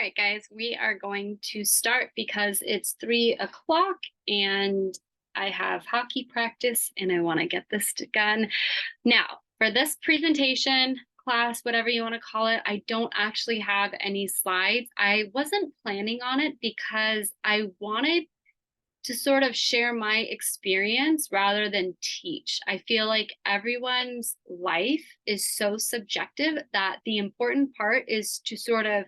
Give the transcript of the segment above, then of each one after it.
right, guys, we are going to start because it's 3 o'clock and I have hockey practice and I want to get this done. Now, for this presentation, class, whatever you want to call it, I don't actually have any slides. I wasn't planning on it because I wanted to sort of share my experience rather than teach. I feel like everyone's life is so subjective that the important part is to sort of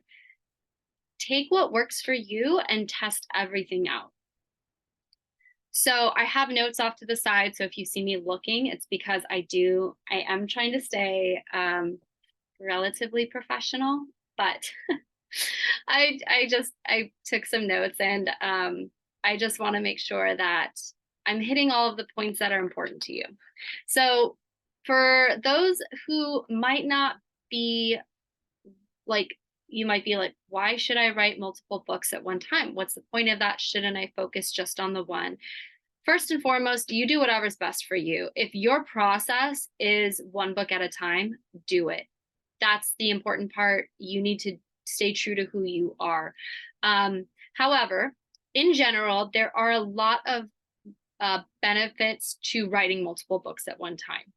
take what works for you and test everything out. So I have notes off to the side. So if you see me looking, it's because I am trying to stay relatively professional, but I took some notes and I just want to make sure that I'm hitting all of the points that are important to you. So for those who might not be like, you might be like, why should I write multiple books at one time? What's the point of that? Shouldn't I focus just on the one? First and foremost, you do whatever's best for you. If your process is one book at a time, do it. That's the important part. You need to stay true to who you are. However, in general, there are a lot of benefits to writing multiple books at one time.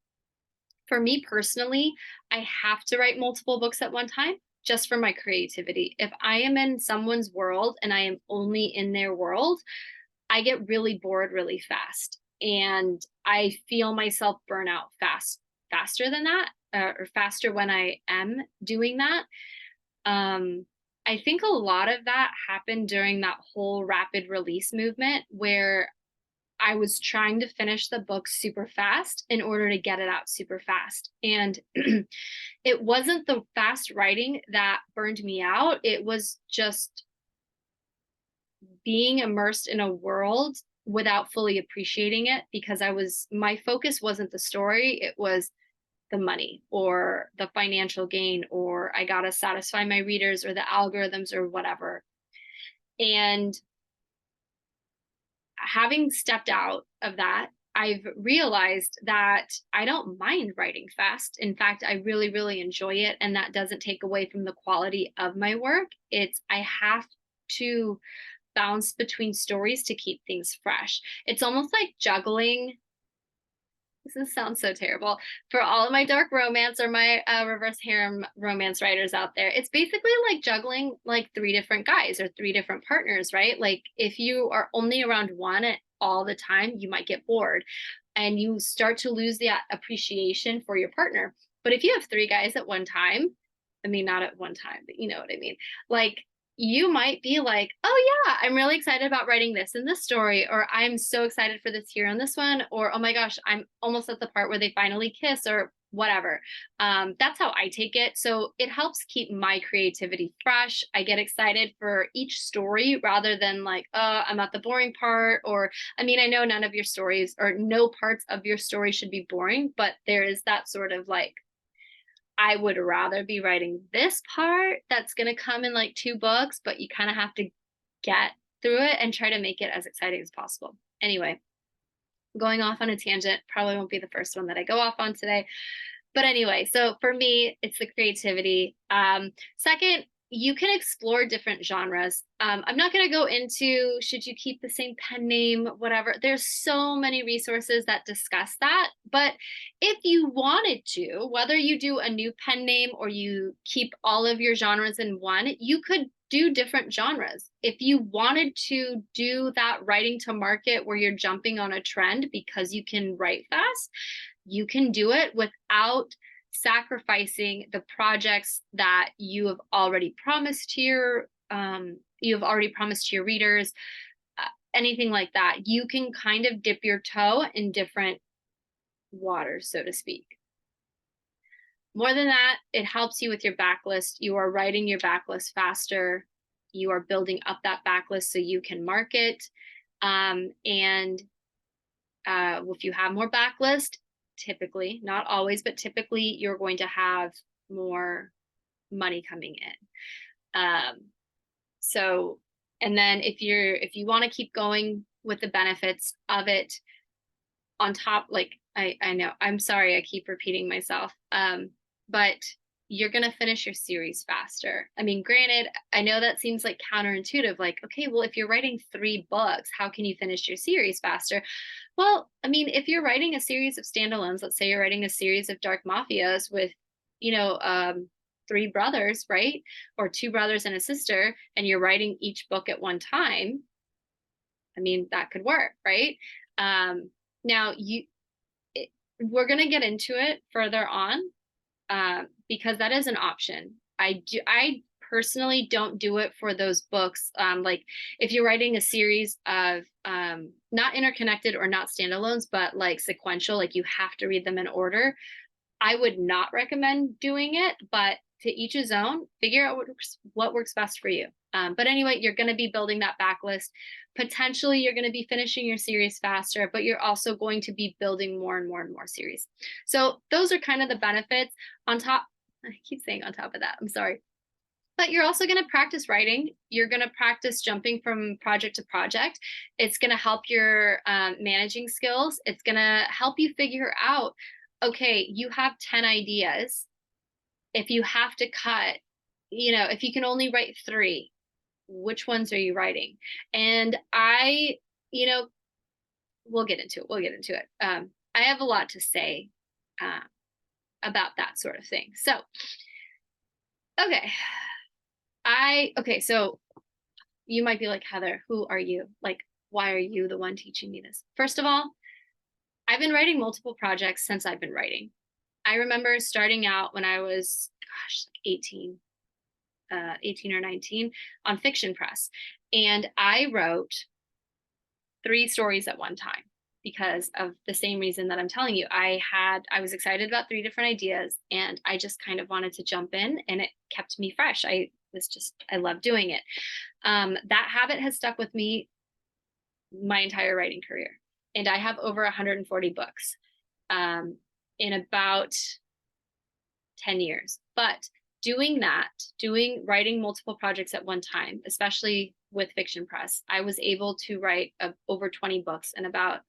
For me personally, I have to write multiple books at one time just for my creativity. If I am in someone's world and I am only in their world, I get really bored really fast. And I feel myself burn out faster than that, or faster when I am doing that. I think a lot of that happened during that whole rapid release movement where I was trying to finish the book super fast in order to get it out super fast. And it wasn't the fast writing that burned me out. It was just being immersed in a world without fully appreciating it because my focus wasn't the story. It was the money or the financial gain, or I got to satisfy my readers or the algorithms or whatever. And having stepped out of that, I've realized that I don't mind writing fast. In fact, I really, really enjoy it. And that doesn't take away from the quality of my work. I have to bounce between stories to keep things fresh. It's almost like juggling. This sounds so terrible. For all of my dark romance or my reverse harem romance writers out there, it's basically like juggling like 3 different guys or 3 different partners, right? Like if you are only around one all the time, you might get bored and you start to lose the appreciation for your partner. But if you have 3 guys at one time, I mean, not at one time, but you know what I mean? Like you might be like, oh yeah, I'm really excited about writing this in this story, or I'm so excited for this here on this one, or oh my gosh, I'm almost at the part where they finally kiss, or whatever. That's how I take it. So it helps keep my creativity fresh. I get excited for each story rather than like, I'm at the boring part, or I mean, I know none of your stories or no parts of your story should be boring, but there is that sort of like, I would rather be writing this part that's going to come in like 2 books, but you kind of have to get through it and try to make it as exciting as possible. Anyway, going off on a tangent, probably won't be the first one that I go off on today. But anyway, so for me, it's the creativity. Second, you can explore different genres. I'm not going to go into should you keep the same pen name, whatever. There's so many resources that discuss that. But if you wanted to, whether you do a new pen name or you keep all of your genres in one, you could do different genres. If you wanted to do that writing to market where you're jumping on a trend because you can write fast, you can do it without sacrificing the projects that you have already promised to your readers, anything like that. You can kind of dip your toe in different waters, so to speak. More than that, it helps you with your backlist. You are writing your backlist faster. You are building up that backlist so you can market. If you have more backlist, typically, not always, but typically you're going to have more money coming in. And then if you want to keep going with the benefits of it on top, like I know, I'm sorry, I keep repeating myself. But you're going to finish your series faster. I mean, granted, I know that seems like counterintuitive. Like, okay, well, if you're writing 3 books, how can you finish your series faster? Well, I mean, if you're writing a series of standalones, let's say you're writing a series of Dark Mafias with, you know, 3 brothers, right? Or 2 brothers and a sister, and you're writing each book at one time, I mean, that could work, right? Um, now, we're going to get into it further on, because that is an option. I personally don't do it for those books. Like if you're writing a series of not interconnected or not standalones, but like sequential, like you have to read them in order, I would not recommend doing it, but to each his own. Figure out what works best for you. But anyway, you're going to be building that backlist. Potentially, you're going to be finishing your series faster, but you're also going to be building more and more and more series. So those are kind of the benefits. On top, I keep saying on top of that, I'm sorry. But you're also going to practice writing. You're going to practice jumping from project to project. It's going to help your managing skills. It's going to help you figure out, okay, you have 10 ideas. If you have to cut, if you can only write 3, which ones are you writing? And you know, we'll get into it. I have a lot to say about that sort of thing. So, okay, so you might be like, Heather, who are you? Like, why are you the one teaching me this? First of all, I've been writing multiple projects since I've been writing. I remember starting out when I was, like 18 or 19 on Fiction Press. And I wrote 3 stories at one time because of the same reason that I'm telling you. I was excited about 3 different ideas, and I just kind of wanted to jump in, and it kept me fresh. I love doing it. That habit has stuck with me my entire writing career. And I have over 140 books in about 10 years. But writing multiple projects at one time, especially with Fiction Press, I was able to write over 20 books in about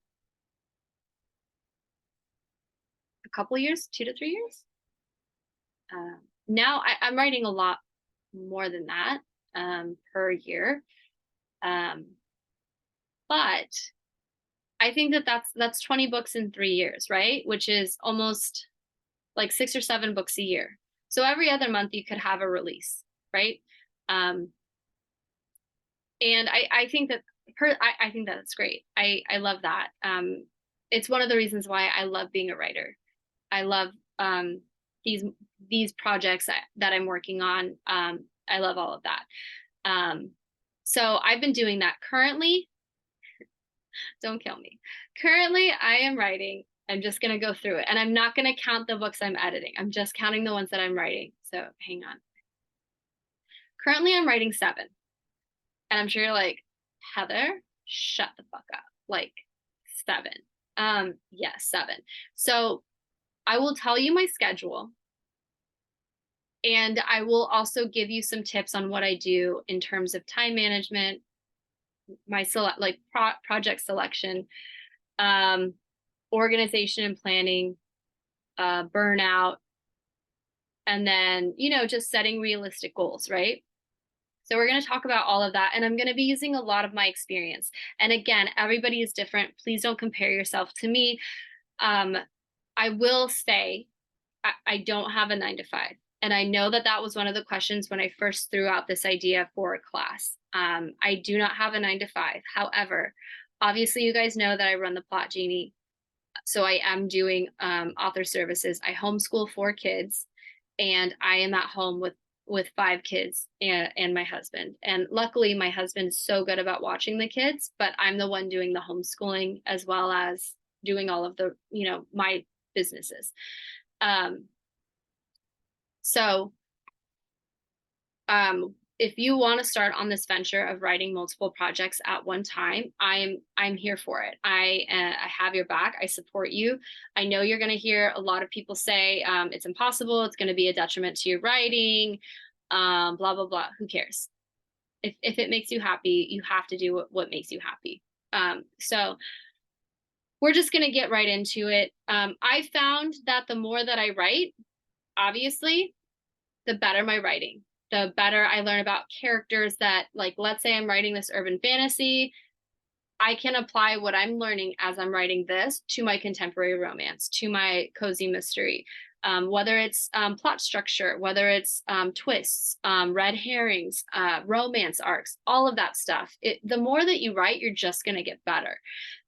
a couple years, 2 to 3 years. Now I'm writing a lot more than that per year. But I think that's 20 books in 3 years, right? Which is almost like 6 or 7 books a year. So every other month you could have a release, right? And I think that I think that's great. I love that. It's one of the reasons why I love being a writer. I love these projects that I'm working on. I love all of that. So I've been doing that currently. Don't kill me. Currently, I am writing. I'm just going to go through it. And I'm not going to count the books I'm editing. I'm just counting the ones that I'm writing. So hang on. Currently, I'm writing 7. And I'm sure you're like, Heather, shut the fuck up. Like 7. Yes, 7. So I will tell you my schedule. And I will also give you some tips on what I do in terms of time management, my project selection, organization and planning, burnout, and then, just setting realistic goals, right? So we're going to talk about all of that, and I'm going to be using a lot of my experience. And again, everybody is different. Please don't compare yourself to me. I will say I don't have a 9 to 5. And I know that was one of the questions when I first threw out this idea for a class. I do not have a 9 to 5. However, obviously you guys know that I run the Plot Genie. So I am doing author services. I homeschool 4 kids, and I am at home with 5 kids and my husband. And luckily my husband is so good about watching the kids, but I'm the one doing the homeschooling as well as doing all of the, my businesses. So if you want to start on this venture of writing multiple projects at one time, I'm here for it. I have your back. I support you. I know you're going to hear a lot of people say it's impossible. It's going to be a detriment to your writing, blah, blah, blah. Who cares? If it makes you happy, you have to do what makes you happy. So we're just going to get right into it. I found that the more that I write, obviously, the better my writing. The better I learn about characters that, like, let's say I'm writing this urban fantasy, I can apply what I'm learning as I'm writing this to my contemporary romance, to my cozy mystery. Whether it's plot structure, whether it's twists, red herrings, romance arcs, all of that stuff. The more that you write, you're just going to get better.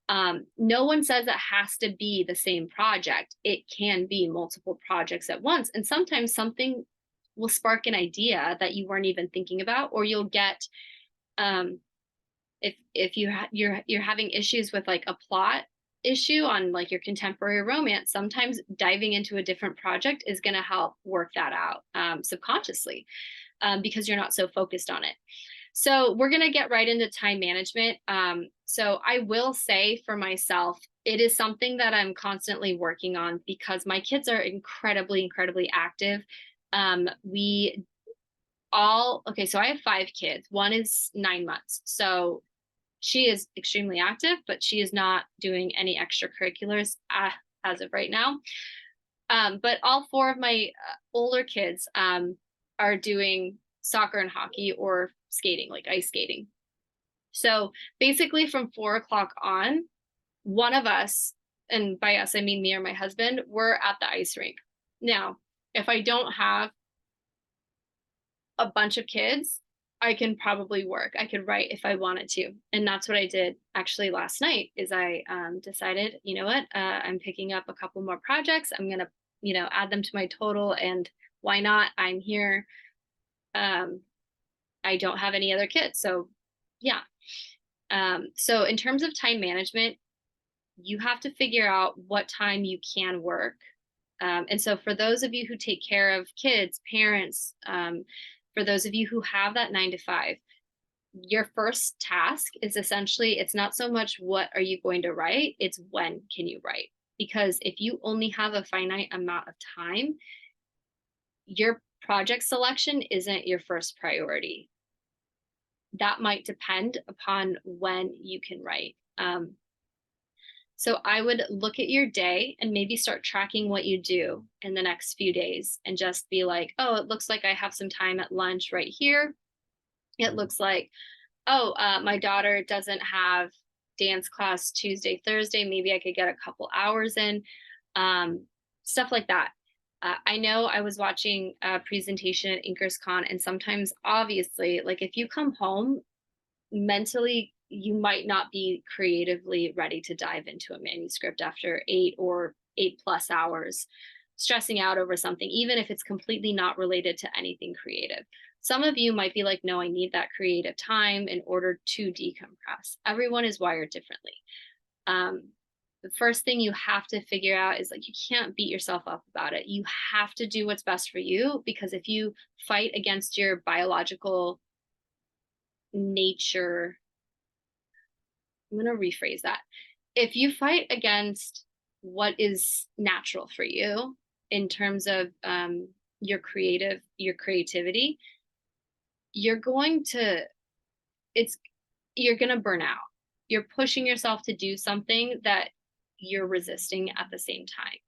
No one says it has to be the same project. It can be multiple projects at once. And sometimes something will spark an idea that you weren't even thinking about, or you'll get um, if you're having issues with like a plot issue on like your contemporary romance, sometimes diving into a different project is going to help work that out subconsciously, because you're not so focused on it. So we're going to get right into time management. So I will say for myself, it is something that I'm constantly working on because my kids are incredibly active. We all, okay, so I have 5 kids. One is 9 months. So she is extremely active, but she is not doing any extracurriculars as of right now. But all 4 of my older kids are doing soccer and hockey or skating, like ice skating. So basically, from 4 o'clock on, one of us, and by us, I mean me or my husband, we're at the ice rink. Now, if I don't have a bunch of kids, I can probably work. I could write if I wanted to. And that's what I did actually last night is I decided, you know what, I'm picking up a couple more projects. I'm going to, add them to my total. And why not? I'm here. I don't have any other kids. So yeah. So in terms of time management, you have to figure out what time you can work. And so for those of you who take care of kids, parents, for those of you who have that 9 to 5, your first task is essentially, it's not so much what are you going to write, it's when can you write? Because if you only have a finite amount of time, your project selection isn't your first priority. That might depend upon when you can write. So I would look at your day and maybe start tracking what you do in the next few days and just be like, oh, it looks like I have some time at lunch right here. It looks like, oh, my daughter doesn't have dance class Tuesday, Thursday. Maybe I could get a couple hours in, stuff like that. I know I was watching a presentation at InkersCon, and sometimes, obviously, like if you come home mentally, you might not be creatively ready to dive into a manuscript after 8 or 8+ hours stressing out over something, even if it's completely not related to anything creative. Some of you might be like, no, I need that creative time in order to decompress. Everyone is wired differently. The first thing you have to figure out is like, you can't beat yourself up about it. You have to do what's best for you, because if you fight against your biological nature, I'm going to rephrase that. If you fight against what is natural for you in terms of your creativity, you're going to, you're going to burn out. You're pushing yourself to do something that you're resisting at the same time.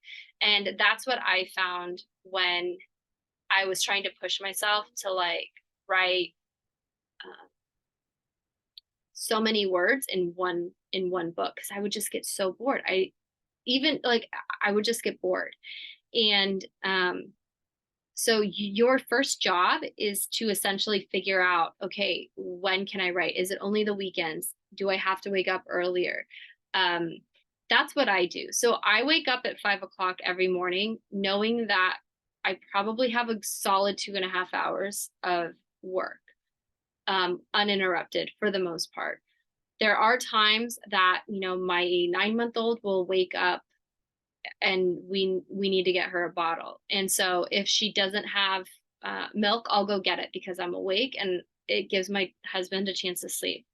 And that's what I found when I was trying to push myself to like write so many words in one book, because I would just get so bored. I would just get bored. And so your first job is to essentially figure out, okay, when can I write? Is it only the weekends? Do I have to wake up earlier? That's what I do. So I wake up at 5 o'clock every morning, knowing that I probably have a solid 2.5 hours of work, uninterrupted for the most part. There are times that, my 9-month-old will wake up and we need to get her a bottle. And so if she doesn't have milk, I'll go get it because I'm awake, and it gives my husband a chance to sleep.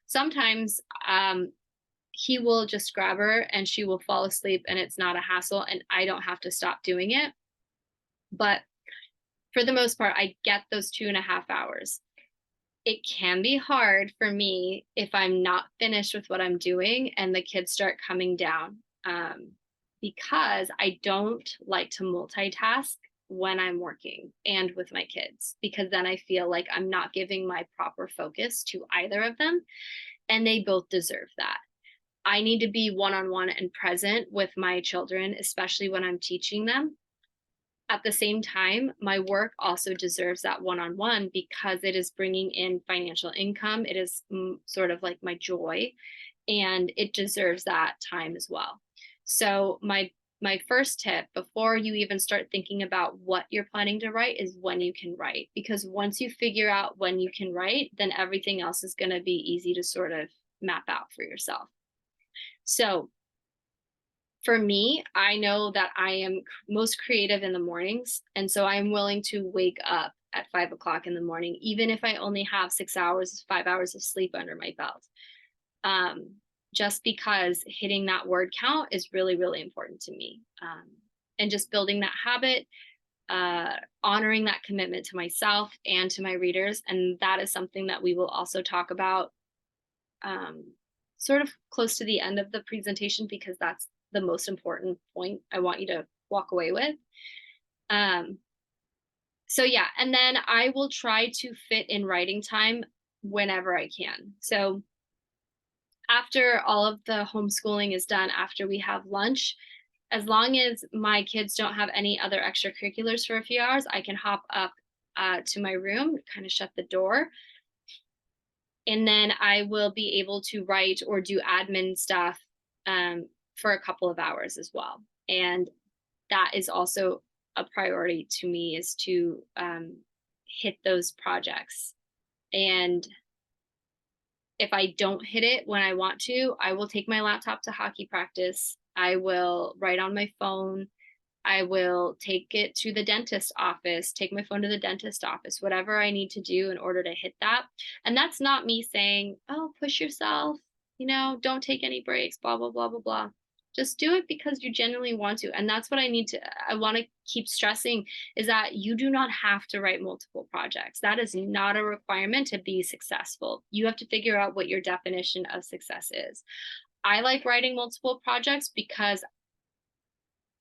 Sometimes he will just grab her and she will fall asleep, and it's not a hassle, and I don't have to stop doing it. But for the most part, I get those 2.5 hours. It can be hard for me if I'm not finished with what I'm doing and the kids start coming down, because I don't like to multitask. when I'm working and with my kids, because then I feel like I'm not giving my proper focus to either of them, and they both deserve that. I need to be one on one and present with my children, especially when I'm teaching them. At the same time, my work also deserves that one on one because it is bringing in financial income. It is sort of like my joy, and it deserves that time as well. So my first tip before you even start thinking about what you're planning to write is when you can write, because once you figure out when you can write, then everything else is going to be easy to sort of map out for yourself. So for me, I know that I am most creative in the mornings. And so I'm willing to wake up at 5 o'clock in the morning, even if I only have 6 hours, 5 hours of sleep under my belt. Um, just because hitting that word count is really, really important to me. And just building that habit, honoring that commitment to myself and to my readers. And that is something that we will also talk about um, sort of close to the end of the presentation, because that's the most important point I want you to walk away with. Um, so yeah, and then I will try to fit in writing time whenever I can. So after all of the homeschooling is done, after we have lunch, as long as my kids don't have any other extracurriculars for a few hours, I can hop up to my room, kind of shut the door, and then I will be able to write or do admin stuff for a couple of hours as well. And that is also a priority to me, is to hit those projects. And if I don't hit it when I want to, I will take my laptop to hockey practice. I will write on my phone. I will take it to the dentist office, take my phone to the dentist office, whatever I need to do in order to hit that. And that's not me saying, oh, push yourself, don't take any breaks, blah, blah, blah, blah, blah. Just do it because you genuinely want to. And that's what I want to keep stressing, is that you do not have to write multiple projects. That is not a requirement to be successful. You have to figure out what your definition of success is. I like writing multiple projects because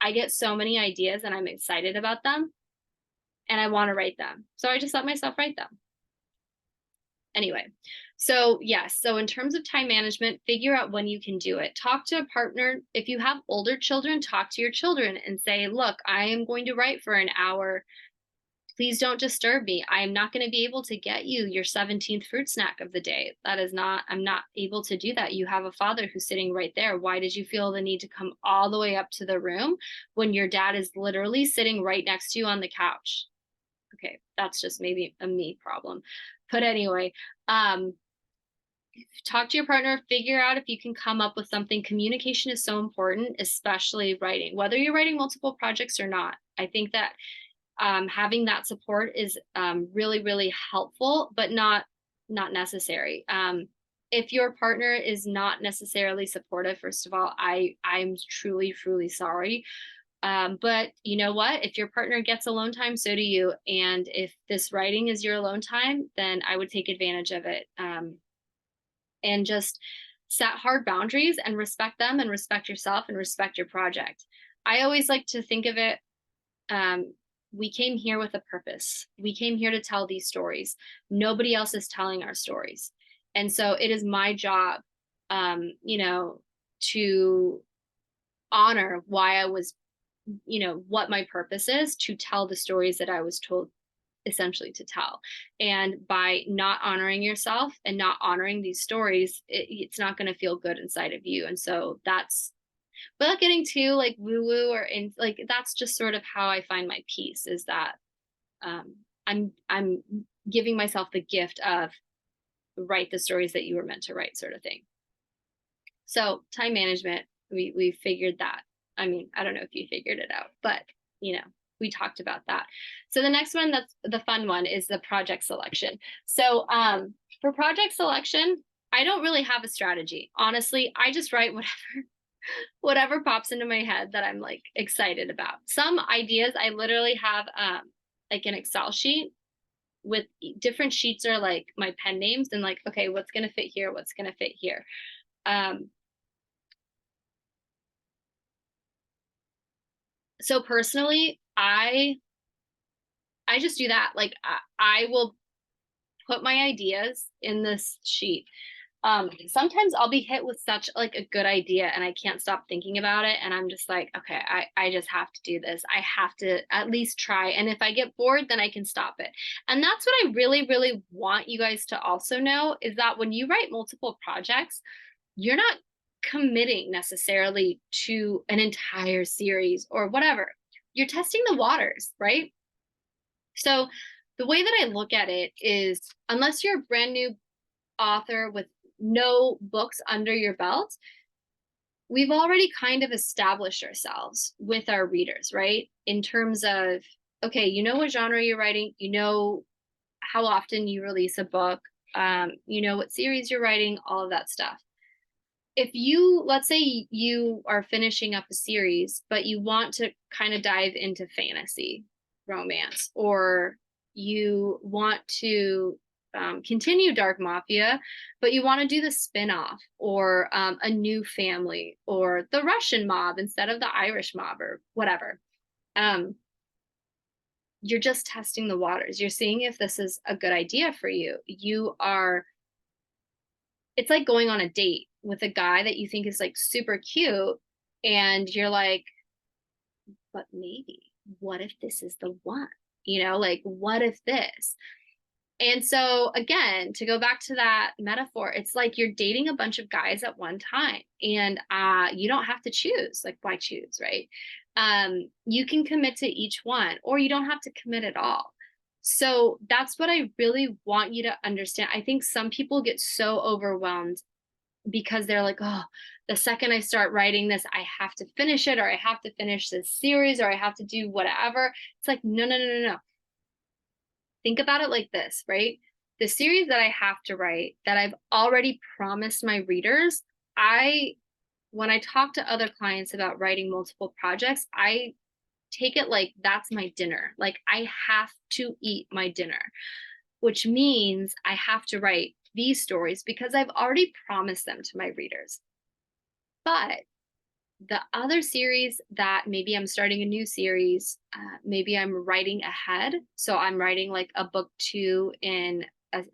I get so many ideas and I'm excited about them and I want to write them. So I just let myself write them. Anyway, so yes, so in terms of time management, figure out when you can do it. Talk to a partner. If you have older children, talk to your children and say, look, I am going to write for an hour. Please don't disturb me. I am not going to be able to get you your 17th fruit snack of the day. I'm not able to do that. You have a father who's sitting right there. Why did you feel the need to come all the way up to the room when your dad is literally sitting right next to you on the couch? Okay, that's just maybe a me problem. But anyway, talk to your partner, figure out if you can come up with something. Communication is so important, especially writing, whether you're writing multiple projects or not. I think that having that support is really, really helpful, but not necessary. If your partner is not necessarily supportive, first of all, I'm truly, truly sorry. But you know what? If your partner gets alone time, so do you. And if this writing is your alone time, then I would take advantage of it, and just set hard boundaries and respect them, and respect yourself, and respect your project. I always like to think of it, we came here with a purpose. We came here to tell these stories. Nobody else is telling our stories. And so it is my job, to honor why I was, what my purpose is, to tell the stories that I was told essentially to tell. And by not honoring yourself and not honoring these stories, it's not going to feel good inside of you. And so that's, without getting too like woo woo or in, like, that's just sort of how I find my peace, is that I'm giving myself the gift of write the stories that you were meant to write, sort of thing. So time management, we figured that. I mean, I don't know if you figured it out, but we talked about that. So the next one, that's the fun one, is the project selection. So for project selection, I don't really have a strategy. Honestly, I just write whatever pops into my head that I'm like excited about. Some ideas I literally have like an Excel sheet with different sheets, are like my pen names, and like, okay, what's going to fit here? What's going to fit here? So personally, I I just do that. Like I will put my ideas in this sheet. Sometimes I'll be hit with such like a good idea and I can't stop thinking about it. And I'm just like, okay, I just have to do this. I have to at least try. And if I get bored, then I can stop it. And that's what I really, really want you guys to also know is that when you write multiple projects, you're not committing necessarily to an entire series or whatever. You're testing the waters, right? So the way that I look at it is unless you're a brand new author with no books under your belt, we've already kind of established ourselves with our readers, right? In terms of, okay, you know what genre you're writing, you know how often you release a book, you know what series you're writing, all of that stuff. If you, let's say you are finishing up a series, but you want to kind of dive into fantasy romance, or you want to continue Dark Mafia, but you want to do the spin-off or a new family or the Russian mob instead of the Irish mob or whatever. You're just testing the waters. You're seeing if this is a good idea for you. You are, it's like going on a date with a guy that you think is like super cute, and you're like, but maybe, what if this is the one? You know, like, what if this? And so again, to go back to that metaphor, it's like you're dating a bunch of guys at one time, and you don't have to choose. Like, why choose, right? You can commit to each one, or you don't have to commit at all. So that's what I really want you to understand. I think some people get so overwhelmed because they're like, oh, the second I start writing this, I have to finish it, or I have to finish this series, or I have to do whatever. It's like, no, no, no, no, no. Think about it like this, right? The series that I have to write that I've already promised my readers, when I talk to other clients about writing multiple projects, I take it like that's my dinner. Like I have to eat my dinner, which means I have to write these stories because I've already promised them to my readers. But the other series that maybe I'm starting a new series, maybe I'm writing ahead. So I'm writing like a book two in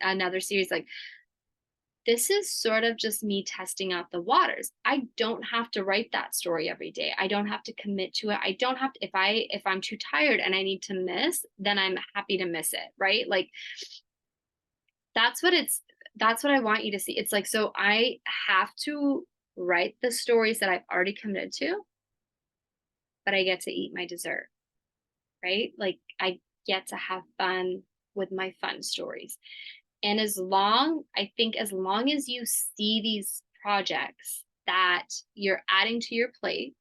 another series. Like this is sort of just me testing out the waters. I don't have to write that story every day. I don't have to commit to it. I don't have to, if I'm too tired and I need to miss, then I'm happy to miss it, right? Like that's what it's, that's what I want you to see. It's like, so I have to write the stories that I've already committed to, but I get to eat my dessert, right? Like I get to have fun with my fun stories. And I think as long as you see these projects that you're adding to your plate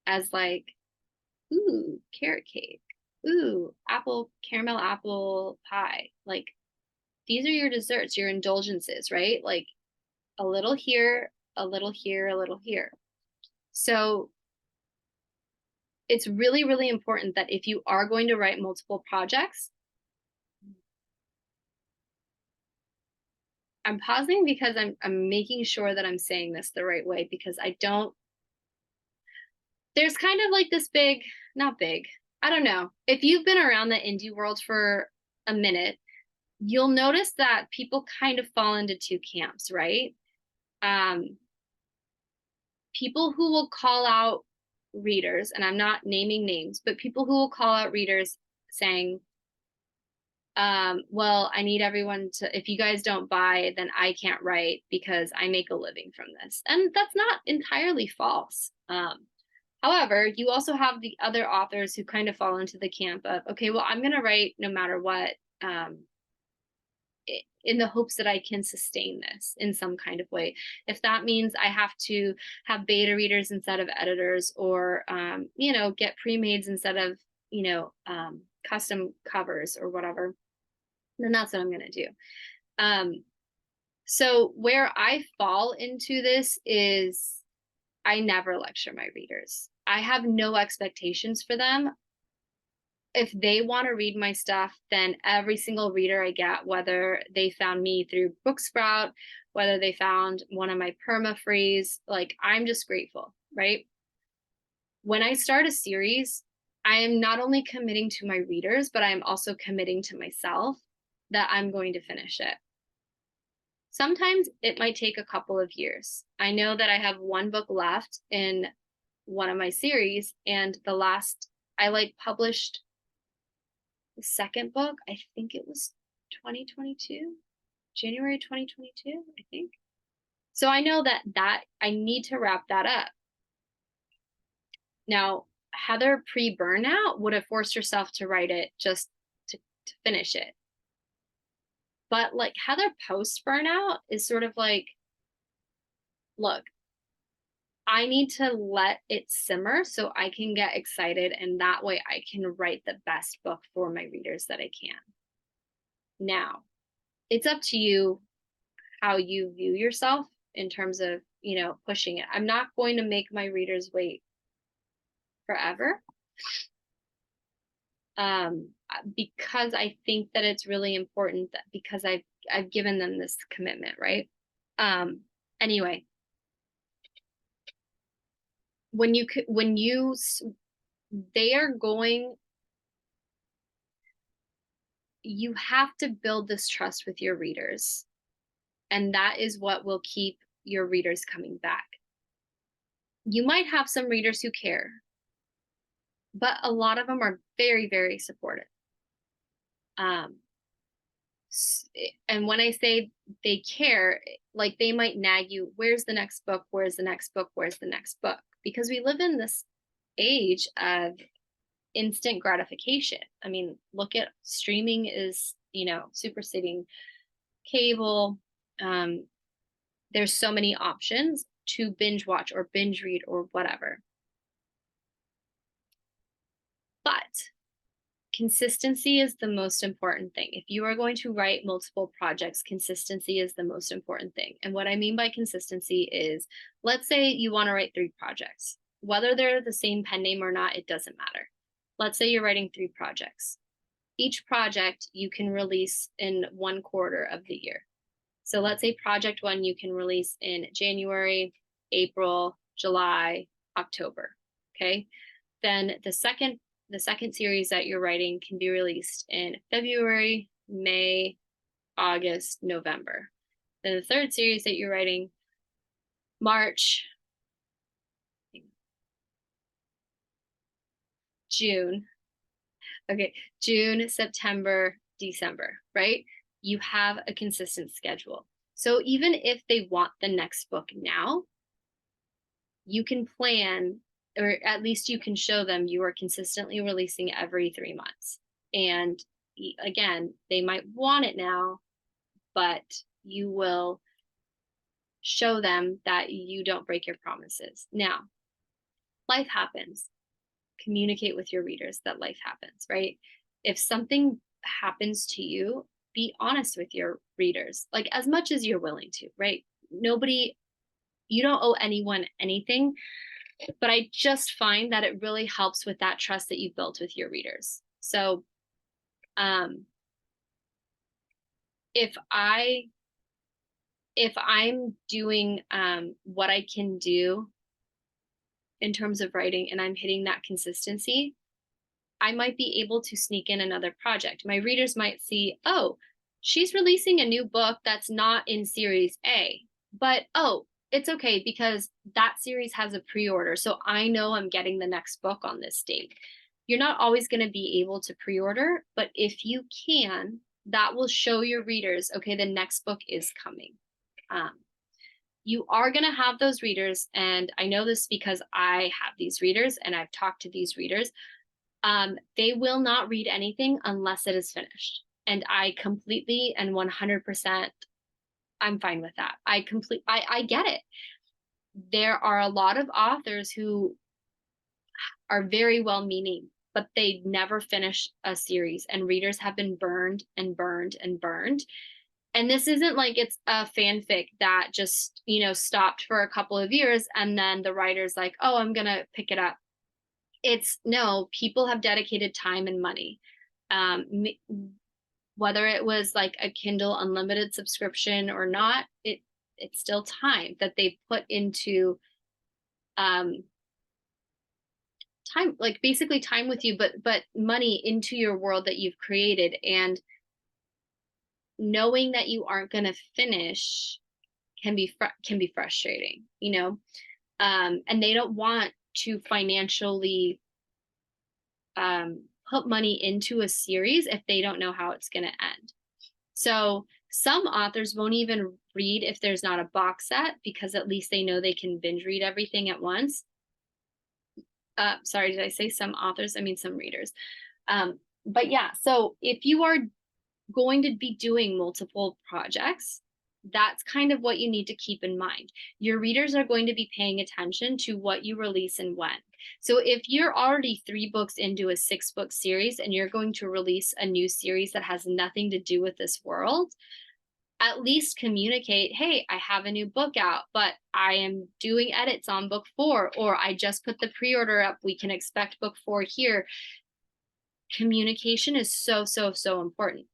as like, ooh, carrot cake, ooh, caramel apple pie, like these are your desserts, your indulgences, right? Like a little here, a little here, a little here. So it's really, really important that if you are going to write multiple projects, I'm pausing because I'm making sure that I'm saying this the right way because I don't, there's kind of like this big, not big, I don't know. If you've been around the indie world for a minute, you'll notice that people kind of fall into two camps, right? Um, People who will call out readers, and I'm not naming names, but people who will call out readers saying, well, I need everyone to, if you guys don't buy, then I can't write because I make a living from this. And that's not entirely false. However, you also have the other authors who kind of fall into the camp of, okay, well, I'm going to write no matter what, in the hopes that I can sustain this in some kind of way. If that means I have to have beta readers instead of editors, or, you know, get pre-mades instead of, you know, custom covers or whatever, then that's what I'm going to do. So where I fall into this is I never lecture my readers. I have no expectations for them. If they want to read my stuff, then every single reader I get, whether they found me through Booksprout, whether they found one of my perma-frees, like I'm just grateful, right? When I start a series, I am not only committing to my readers, but I am also committing to myself that I'm going to finish it. Sometimes it might take a couple of years. I know that I have one book left in one of my series, and I like published the second book, I think it was 2022, January 2022, I think. So I know that I need to wrap that up. Now, Heather pre-burnout would have forced herself to write it just to finish it. But like Heather post burnout is sort of like, look, I need to let it simmer so I can get excited, and that way I can write the best book for my readers that I can. Now, it's up to you how you view yourself in terms of, pushing it. I'm not going to make my readers wait forever. Because I think that it's really important that because I've given them this commitment, right? Anyway, they are going, you have to build this trust with your readers, and that is what will keep your readers coming back. You might have some readers who care, but a lot of them are very, very supportive. And when I say they care, like they might nag you, where's the next book? Where's the next book? Where's the next book? Because we live in this age of instant gratification. I mean, look at streaming is, superseding cable. There's so many options to binge watch or binge read or whatever. But consistency is the most important thing. If you are going to write multiple projects, consistency is the most important thing. And what I mean by consistency is, let's say you want to write 3 projects. Whether they're the same pen name or not, it doesn't matter. Let's say you're writing 3 projects. Each project you can release in 1 quarter of the year. So let's say project 1 you can release in January, April, July, October. Okay. Then the second series that you're writing can be released in February, May, August, November. Then the third series that you're writing, March, June. Okay, June, September, December, right? You have a consistent schedule. So even if they want the next book now, you can plan, or at least you can show them you are consistently releasing every 3 months. And again, they might want it now, but you will show them that you don't break your promises. Now, life happens. Communicate with your readers that life happens, right? If something happens to you, be honest with your readers, like as much as you're willing to, right? You don't owe anyone anything, but I just find that it really helps with that trust that you built with your readers. So, if I'm doing what I can do in terms of writing and I'm hitting that consistency, I might be able to sneak in another project. My readers might see, oh, she's releasing a new book that's not in series A, but oh, it's okay because that series has a pre-order. So I know I'm getting the next book on this date. You're not always going to be able to pre-order, but if you can, that will show your readers, okay, the next book is coming. You are going to have those readers, and I know this because I have these readers and I've talked to these readers. They will not read anything unless it is finished. And I completely and 100%, I'm fine with that. I get it. There are a lot of authors who are very well-meaning, but they never finish a series, and readers have been burned and burned and burned. And this isn't like it's a fanfic that just, stopped for a couple of years and then the writer's like, oh, I'm going to pick it up. No, people have dedicated time and money. Whether it was like a Kindle Unlimited subscription or not, it's still time that they put into time, like basically time with you, but money into your world that you've created, and knowing that you aren't going to finish can be frustrating, you know. And they don't want to financially put money into a series if they don't know how it's going to end. So some authors won't even read if there's not a box set, because at least they know they can binge read everything at once. Sorry, did I say some authors? I mean some readers. But yeah, so if you are going to be doing multiple projects, that's kind of what you need to keep in mind. Your readers are going to be paying attention to what you release and when. So if you're already 3 books into a 6-book series and you're going to release a new series that has nothing to do with this world, at least communicate, hey, I have a new book out, but I am doing edits on book 4, or I just put the pre-order up. We can expect book 4 here. Communication is so, so, so important.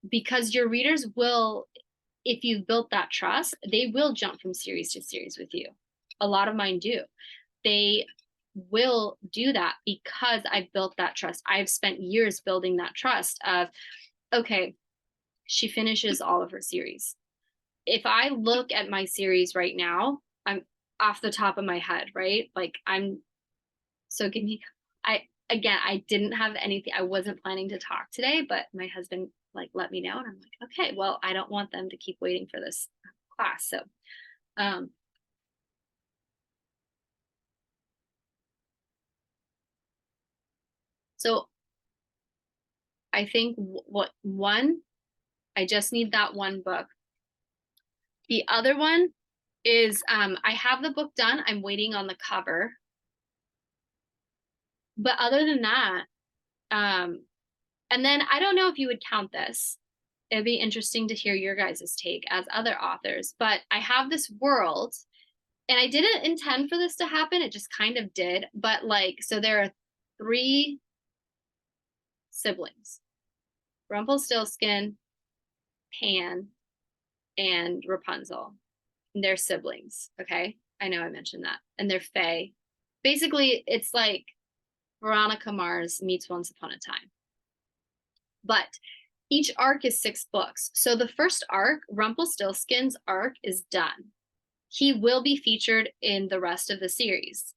Because your readers will, if you've built that trust, they will jump from series to series with you. A lot of mine do. They will do that because I've built that trust. I've spent years building that trust of, okay, she finishes all of her series. If I look at my series right now, I'm off the top of my head, right? Like so give me, I didn't have anything. I wasn't planning to talk today, but my husband like let me know, and I'm like, okay, well, I don't want them to keep waiting for this class. Um, so I think I just need that one book. The other one is I have the book done. I'm waiting on the cover. But other than that, and then I don't know if you would count this. It'd be interesting to hear your guys' take as other authors. But I have this world, and I didn't intend for this to happen. It just kind of did. But like, so there are 3 siblings: Rumpelstiltskin, Pan, and Rapunzel. And they're siblings. Okay. I know I mentioned that. And they're Fae. Basically, it's like Veronica Mars meets Once Upon a Time. But each arc is 6 books. So the first arc, Rumpelstiltskin's arc, is done. He will be featured in the rest of the series.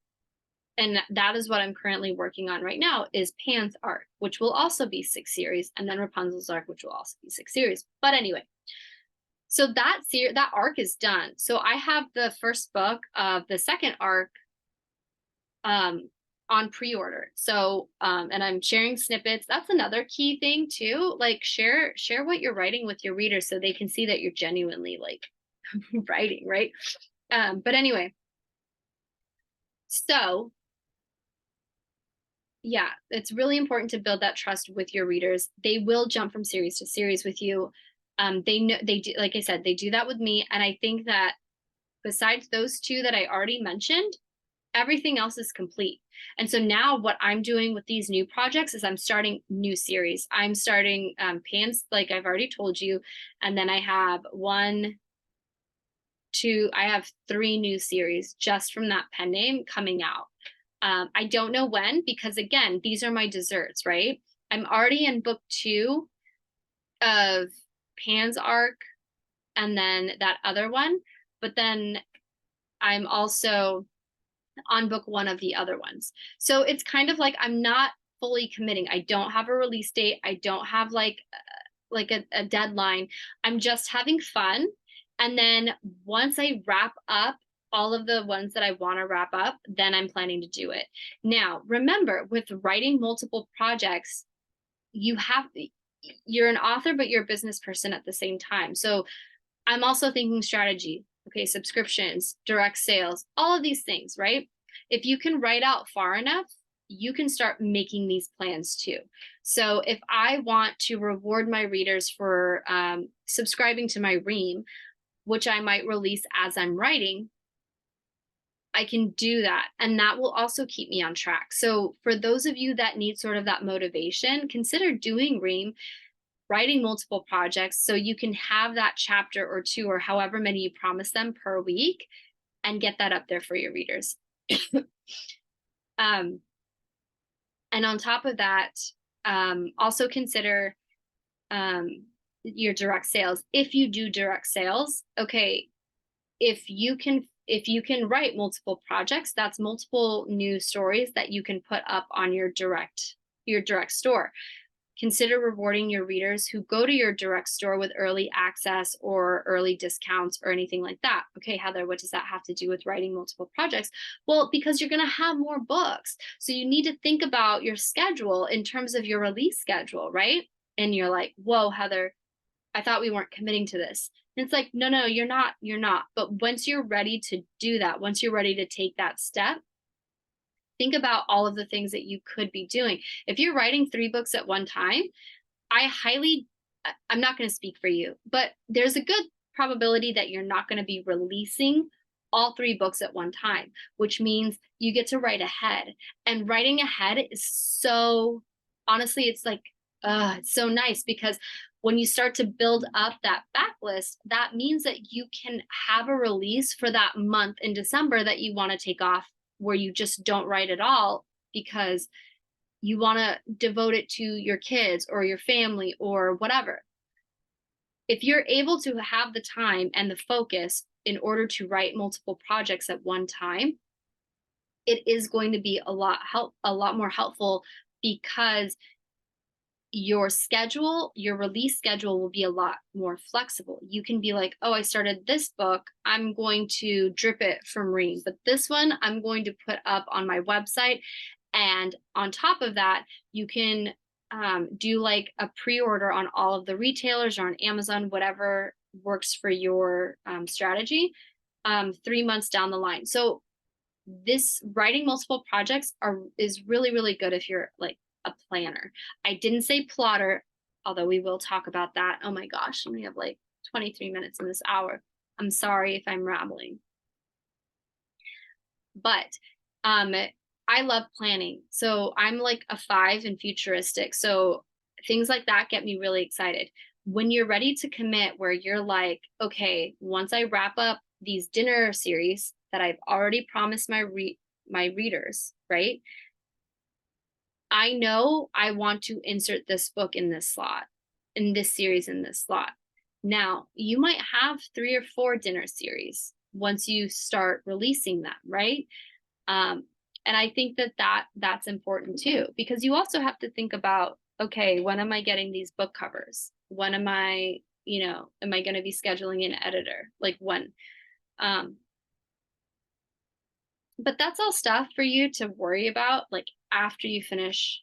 And that is what I'm currently working on right now, is Pan's arc, which will also be 6 series, and then Rapunzel's arc, which will also be 6 series. But anyway, so that arc is done. So I have the first book of the second arc on pre-order. So and I'm sharing snippets. That's another key thing too. Like share what you're writing with your readers so they can see that you're genuinely like writing, right? But anyway, so yeah, it's really important to build that trust with your readers. They will jump from series to series with you. They know they do, like I said, they do that with me. And I think that besides those 2 that I already mentioned, everything else is complete. And so now what I'm doing with these new projects is I'm starting new series. I'm starting Pans, like I've already told you. And then I have 3 new series just from that pen name coming out. I don't know when, because again, these are my desserts, right? I'm already in book 2 of Pan's arc and then that other one. But then I'm also on book 1 of the other ones. So it's kind of like I'm not fully committing. I don't have a release date. I don't have like a deadline. I'm just having fun. And then once I wrap up all of the ones that I want to wrap up, then I'm planning to do it. Now, remember, with writing multiple projects, you're an author, but you're a business person at the same time. So I'm also thinking strategy. Okay, subscriptions, direct sales, all of these things, right? If you can write out far enough, you can start making these plans too. So if I want to reward my readers for subscribing to my Ream, which I might release as I'm writing, I can do that. And that will also keep me on track. So for those of you that need sort of that motivation, consider doing Ream, writing multiple projects so you can have that chapter or 2 or however many you promise them per week and get that up there for your readers. And on top of that, also consider um, your direct sales. If you do direct sales, okay, if you can write multiple projects, that's multiple new stories that you can put up on your direct store. Consider rewarding your readers who go to your direct store with early access or early discounts or anything like that. Okay, Heather, what does that have to do with writing multiple projects? Well, because you're going to have more books. So you need to think about your schedule in terms of your release schedule, right? And you're like, whoa, Heather, I thought we weren't committing to this. And it's like, no, no, you're not. But once you're ready to do that, once you're ready to take that step, think about all of the things that you could be doing. If you're writing 3 books at one time, I'm not going to speak for you, but there's a good probability that you're not going to be releasing all 3 books at one time, which means you get to write ahead. And writing ahead is so, honestly, it's like, it's so nice because when you start to build up that backlist, that means that you can have a release for that month in December that you want to take off, where you just don't write at all because you want to devote it to your kids or your family or whatever. If you're able to have the time and the focus in order to write multiple projects at one time, it is going to be a lot more helpful because your schedule, your release schedule will be a lot more flexible. You can be like, oh, I started this book, I'm going to drip it from Ream, but this one I'm going to put up on my website. And on top of that, you can do like a pre-order on all of the retailers or on Amazon, whatever works for your strategy, 3 months down the line. So this writing multiple projects is really, really good if you're like a planner. I didn't say plotter, although we will talk about that. Oh my gosh, we have like 23 minutes in this hour. I'm sorry if I'm rambling. But I love planning. So I'm like a 5 in futuristic. So things like that get me really excited. When you're ready to commit, where you're like, okay, once I wrap up these dinner series that I've already promised my readers, right? I know I want to insert this book in this slot, in this series in this slot. Now, you might have 3 or 4 dinner series once you start releasing them, right? And I think that's important too, because you also have to think about, okay, when am I getting these book covers? When am I, am I going to be scheduling an editor? Like when? Um, but that's all stuff for you to worry about, like after you finish.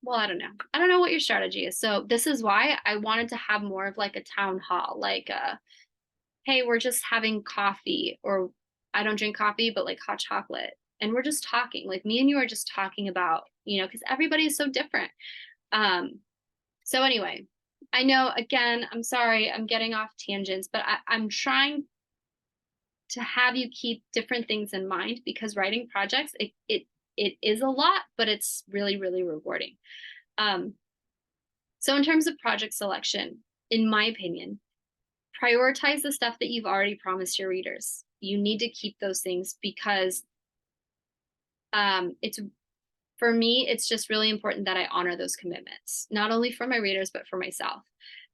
Well, I don't know. I don't know what your strategy is. So this is why I wanted to have more of like a town hall, like hey, we're just having coffee, or I don't drink coffee, but like hot chocolate. And we're just talking, like me and you are just talking about, because everybody is so different. So anyway, I know, again, I'm sorry, I'm getting off tangents, but I'm trying to have you keep different things in mind, because writing projects, it is a lot, but it's really, really rewarding. So in terms of project selection, in my opinion, prioritize the stuff that you've already promised your readers. You need to keep those things because it's, for me, it's just really important that I honor those commitments, not only for my readers, but for myself.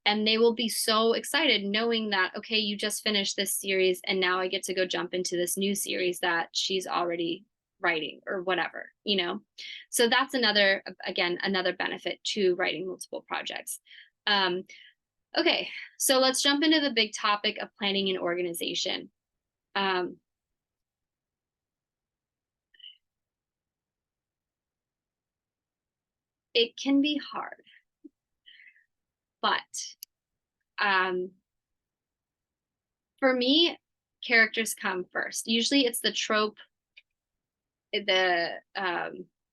And they will be so excited knowing that, okay, you just finished this series and now I get to go jump into this new series that she's already writing or whatever. So that's another benefit to writing multiple projects. Okay, so let's jump into the big topic of planning and organization. It can be hard, but for me, characters come first. Usually it's the trope, the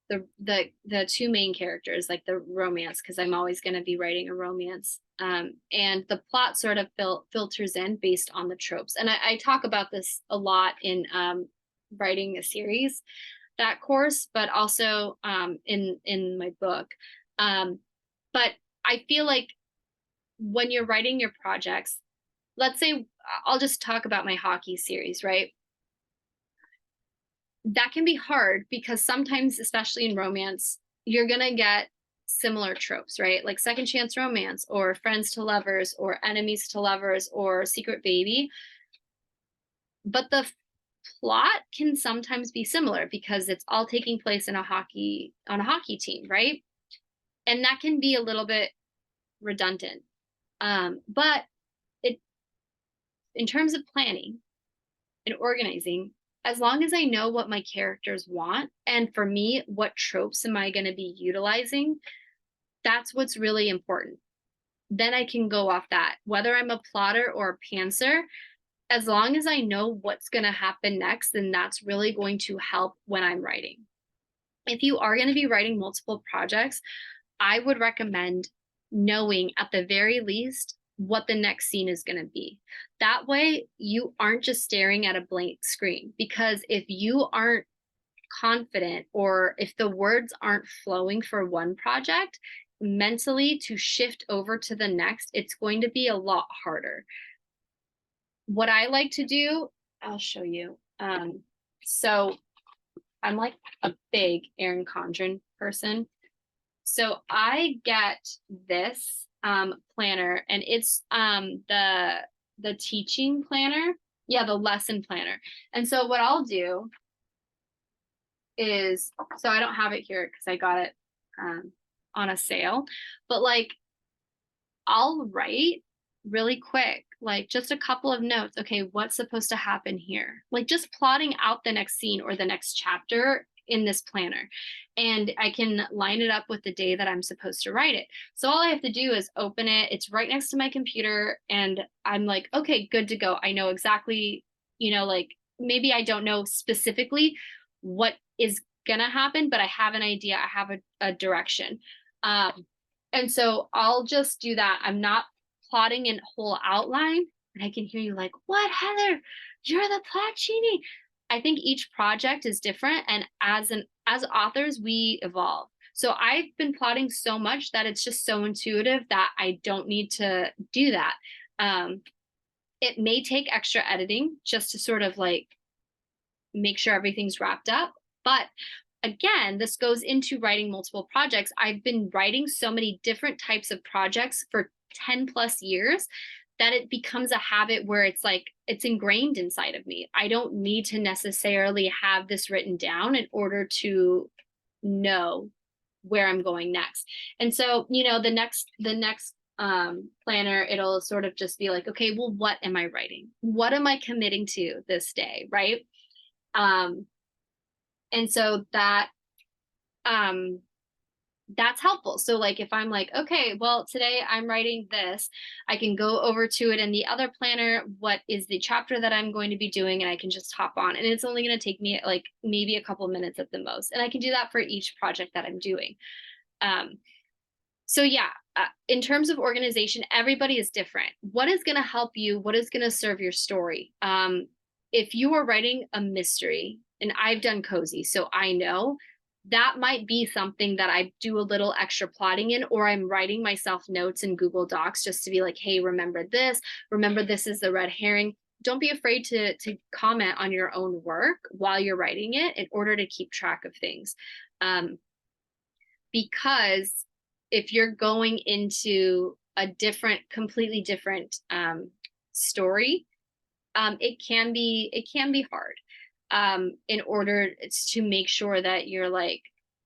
2 main characters, like the romance, because I'm always going to be writing a romance. And the plot sort of filters in based on the tropes. And I talk about this a lot in writing a series, that course, but also in my book. But I feel like when you're writing your projects, let's say I'll just talk about my hockey series, right? that can be hard because sometimes, especially in romance, you're gonna get similar tropes, right? Like second chance romance or friends to lovers or enemies to lovers or secret baby. But the plot can sometimes be similar because it's all taking place in a hockey team, right? And that can be a little bit redundant. But it in terms of planning and organizing, as long as I know what my characters want, and for me, what tropes am I going to be utilizing, that's what's really important. Then I can go off that. Whether I'm a plotter or a pantser, as long as I know what's going to happen next, then that's really going to help when I'm writing. If you are going to be writing multiple projects, I would recommend knowing at the very least what the next scene is going to be. That way, you aren't just staring at a blank screen. Because if you aren't confident or if the words aren't flowing for one project, mentally to shift over to the next, it's going to be a lot harder. What I like to do, I'll show you. So I'm like a big Erin Condren person. So I get this planner, and it's the teaching planner. Yeah, the lesson planner. And so what I'll do is, so I don't have it here because I got it on a sale, but like I'll write really quick, like just a couple of notes. Okay, what's supposed to happen here? Like just plotting out the next scene or the next chapter in this planner. And I can line it up with the day that I'm supposed to write it. So all I have to do is open it. It's right next to my computer. And I'm like, okay, good to go. I know exactly, like maybe I don't know specifically what is going to happen, but I have an idea. I have a direction. And so I'll just do that. I'm not plotting in whole outline. And I can hear you like, what, Heather? You're the plot genie. I think each project is different. And as authors, we evolve. So I've been plotting so much that it's just so intuitive that I don't need to do that. It may take extra editing just to sort of like make sure everything's wrapped up. But again, this goes into writing multiple projects. I've been writing so many different types of projects for 10 plus years that it becomes a habit where it's like it's ingrained inside of me. I don't need to necessarily have this written down in order to know where I'm going next. And so, the next planner, it'll sort of just be like, okay, well, what am I writing? What am I committing to this day? Right. Um, and so that's helpful. So like if I'm like, okay, well, today I'm writing this, I can go over to it in the other planner, what is the chapter that I'm going to be doing, and I can just hop on, and it's only going to take me like maybe a couple minutes at the most, and I can do that for each project that I'm doing. So yeah, in terms of organization, everybody is different. What is going to help you? What is going to serve your story? If you are writing a mystery, and I've done cozy, so I know that might be something that I do a little extra plotting in, or I'm writing myself notes in Google Docs just to be like, hey, remember this is the red herring. Don't be afraid to comment on your own work while you're writing it in order to keep track of things. Because if you're going into a completely different story, it can be hard in order to make sure that you're like,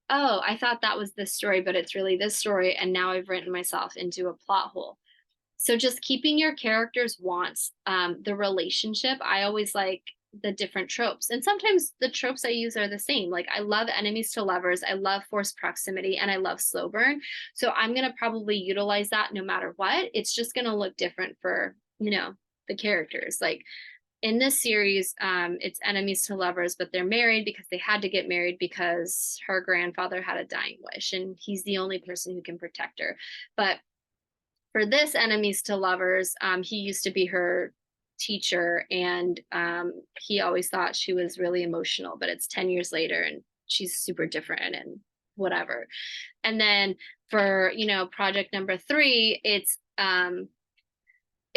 oh, I thought that was this story, but it's really this story, and now I've written myself into a plot hole. So just keeping your characters' wants, the relationship. I always like the different tropes, and sometimes the tropes I use are the same. Like I love enemies to lovers, I love forced proximity, and I love slow burn. So I'm gonna probably utilize that no matter what. It's just gonna look different for the characters. Like in this series, it's enemies to lovers, but they're married because they had to get married because her grandfather had a dying wish, and he's the only person who can protect her. But for this enemies to lovers, he used to be her teacher, and he always thought she was really emotional, but it's 10 years later and she's super different and whatever. And then for project number 3,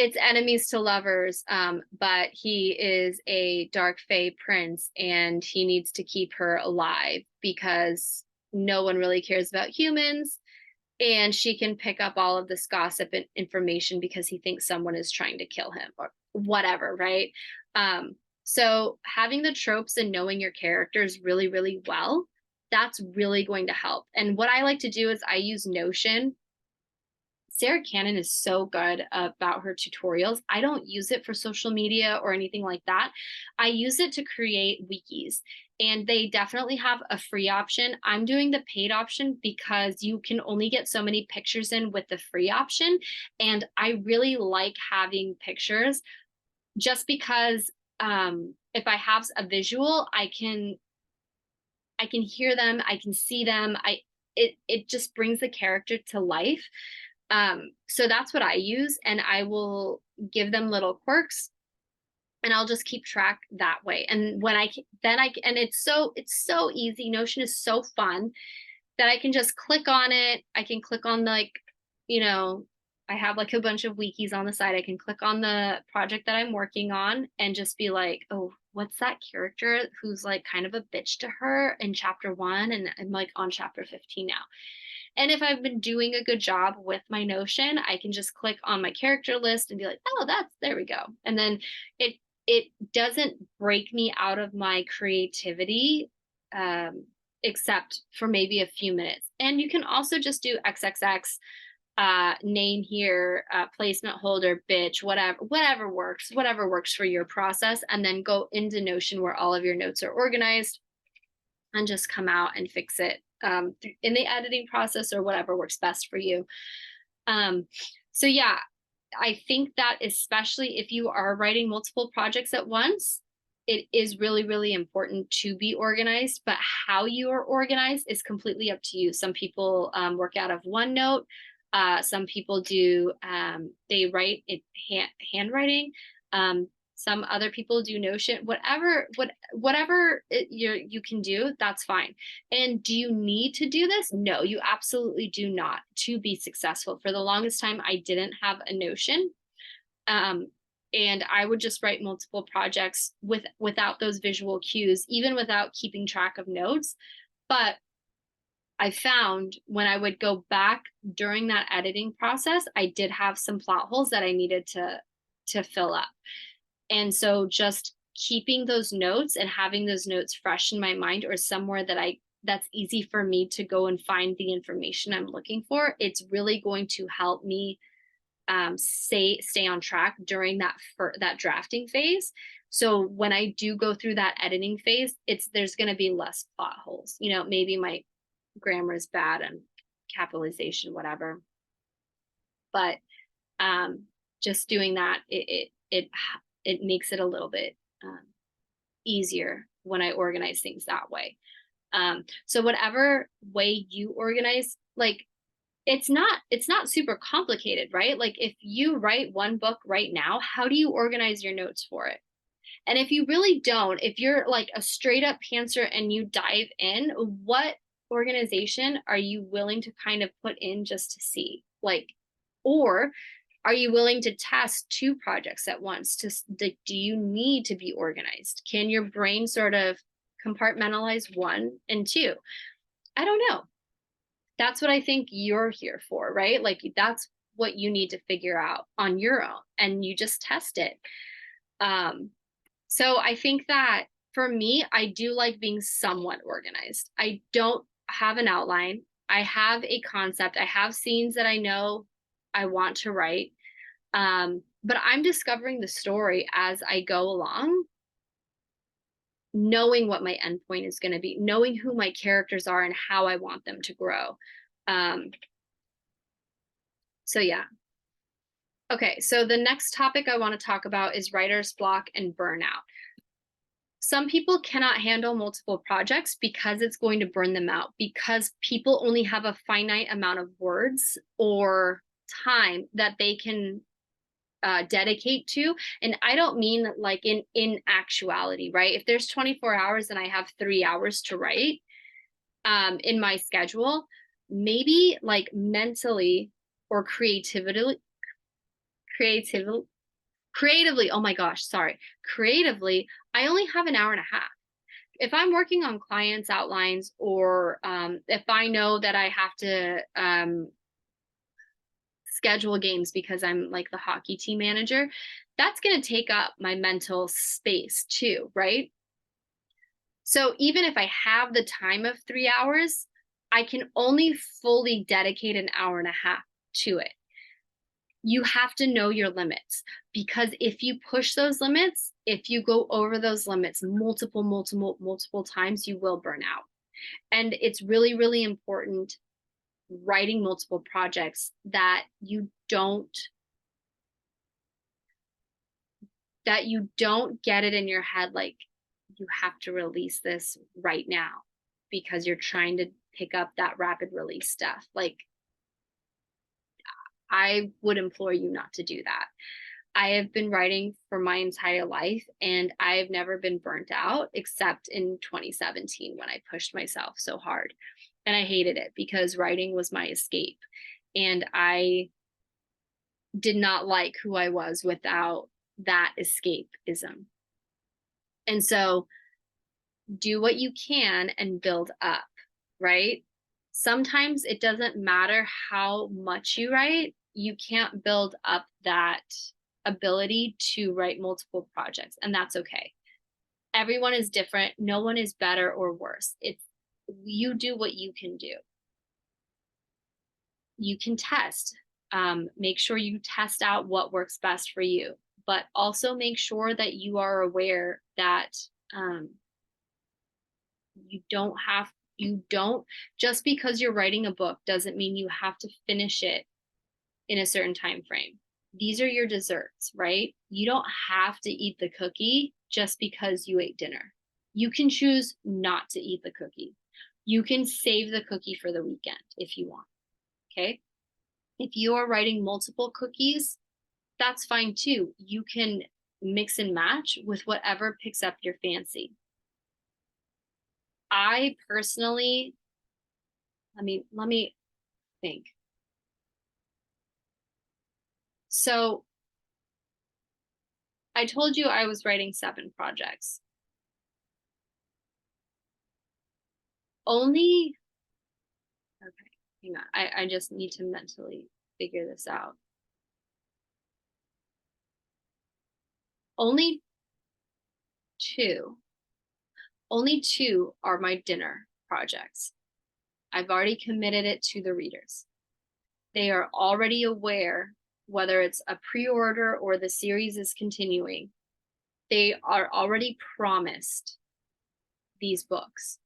it's enemies to lovers, but he is a dark fae prince and he needs to keep her alive because no one really cares about humans, and she can pick up all of this gossip and information because he thinks someone is trying to kill him or whatever, right? So having the tropes and knowing your characters really, really well, that's really going to help. And what I like to do is I use Notion. Sarah Cannon is so good about her tutorials. I don't use it for social media or anything like that. I use it to create wikis, and they definitely have a free option. I'm doing the paid option because you can only get so many pictures in with the free option. And I really like having pictures just because if I have a visual, I can hear them, I can see them. It just brings the character to life. So that's what I use, and I will give them little quirks, and I'll just keep track that way. And when and it's so easy. Notion is so fun that I can just click on it. I can click on like, you know, I have like a bunch of wikis on the side. I can click on the project that I'm working on and just be like, oh, what's that character who's like kind of a bitch to her in chapter 1? And I'm like on chapter 15 now. And if I've been doing a good job with my Notion, I can just click on my character list and be like, oh, there we go. And then it it doesn't break me out of my creativity, um, except for maybe a few minutes. And you can also just do XXX, name here, placement holder, bitch, whatever works for your process, and then go into Notion where all of your notes are organized and just come out and fix it in the editing process or whatever works best for you. So yeah, I think that especially if you are writing multiple projects at once, it is really, really important to be organized, but how you are organized is completely up to you. Some people work out of OneNote. Some people do, they write it handwriting. Some other people do Notion. Whatever you can do, that's fine. And do you need to do this? No, you absolutely do not to be successful. For the longest time, I didn't have a Notion. And I would just write multiple projects without those visual cues, even without keeping track of notes. But I found when I would go back during that editing process, I did have some plot holes that I needed to fill up. And so just keeping those notes and having those notes fresh in my mind or somewhere that's easy for me to go and find the information I'm looking for, it's really going to help me stay on track during that drafting phase. So when I do go through that editing phase, there's going to be less plot holes. Maybe my grammar is bad and capitalization, whatever. But just doing that, it makes it a little bit easier when I organize things that way. So whatever way you organize, like it's not super complicated, right? Like if you write one book right now, how do you organize your notes for it? And if you really don't, if you're like a straight up pantser and you dive in, what organization are you willing to kind of put in just to see? Or are you willing to test 2 projects at once? Do you need to be organized? Can your brain sort of compartmentalize 1 and 2? I don't know. That's what I think you're here for, right? Like that's what you need to figure out on your own, and you just test it. So I think that for me, I do like being somewhat organized. I don't have an outline. I have a concept. I have scenes that I know I want to write. But I'm discovering the story as I go along, knowing what my endpoint is going to be, knowing who my characters are and how I want them to grow. So yeah. Okay, so the next topic I want to talk about is writer's block and burnout. Some people cannot handle multiple projects because it's going to burn them out, because people only have a finite amount of words or time that they can dedicate to. And I don't mean like in actuality, right? If there's 24 hours and I have 3 hours to write in my schedule, maybe like mentally or creatively, creatively, oh my gosh, sorry. Creatively, I only have an hour and a half. If I'm working on clients' outlines, or if I know that I have to schedule games because I'm like the hockey team manager, that's going to take up my mental space too, right? So even if I have the time of 3 hours, I can only fully dedicate an hour and a half to it. You have to know your limits, because if you push those limits, if you go over those limits multiple times, you will burn out. And it's really, really important writing multiple projects that you don't get it in your head like you have to release this right now because you're trying to pick up that rapid release stuff. Like, I would implore you not to do that. I have been writing for my entire life, and I've never been burnt out except in 2017 when I pushed myself so hard. And I hated it because writing was my escape. And I did not like who I was without that escapism. And so do what you can and build up, right? Sometimes it doesn't matter how much you write, you can't build up that ability to write multiple projects, and that's okay. Everyone is different. No one is better or worse. It's you do what you can do. You can test. Make sure you test out what works best for you, but also make sure that you are aware that um, you don't, just because you're writing a book doesn't mean you have to finish it in a certain time frame. These are your desserts, right? You don't have to eat the cookie just because you ate dinner. You can choose not to eat the cookie. You can save the cookie for the weekend if you want. Okay. If you are writing multiple cookies, that's fine too. You can mix and match with whatever picks up your fancy. I personally, let me think. So I told you I was writing 7 projects. Only, okay, hang on. I just need to mentally figure this out. Only two, only two are my dinner projects. I've already committed it to the readers. They are already aware whether it's a pre-order or the series is continuing. They are already promised these books.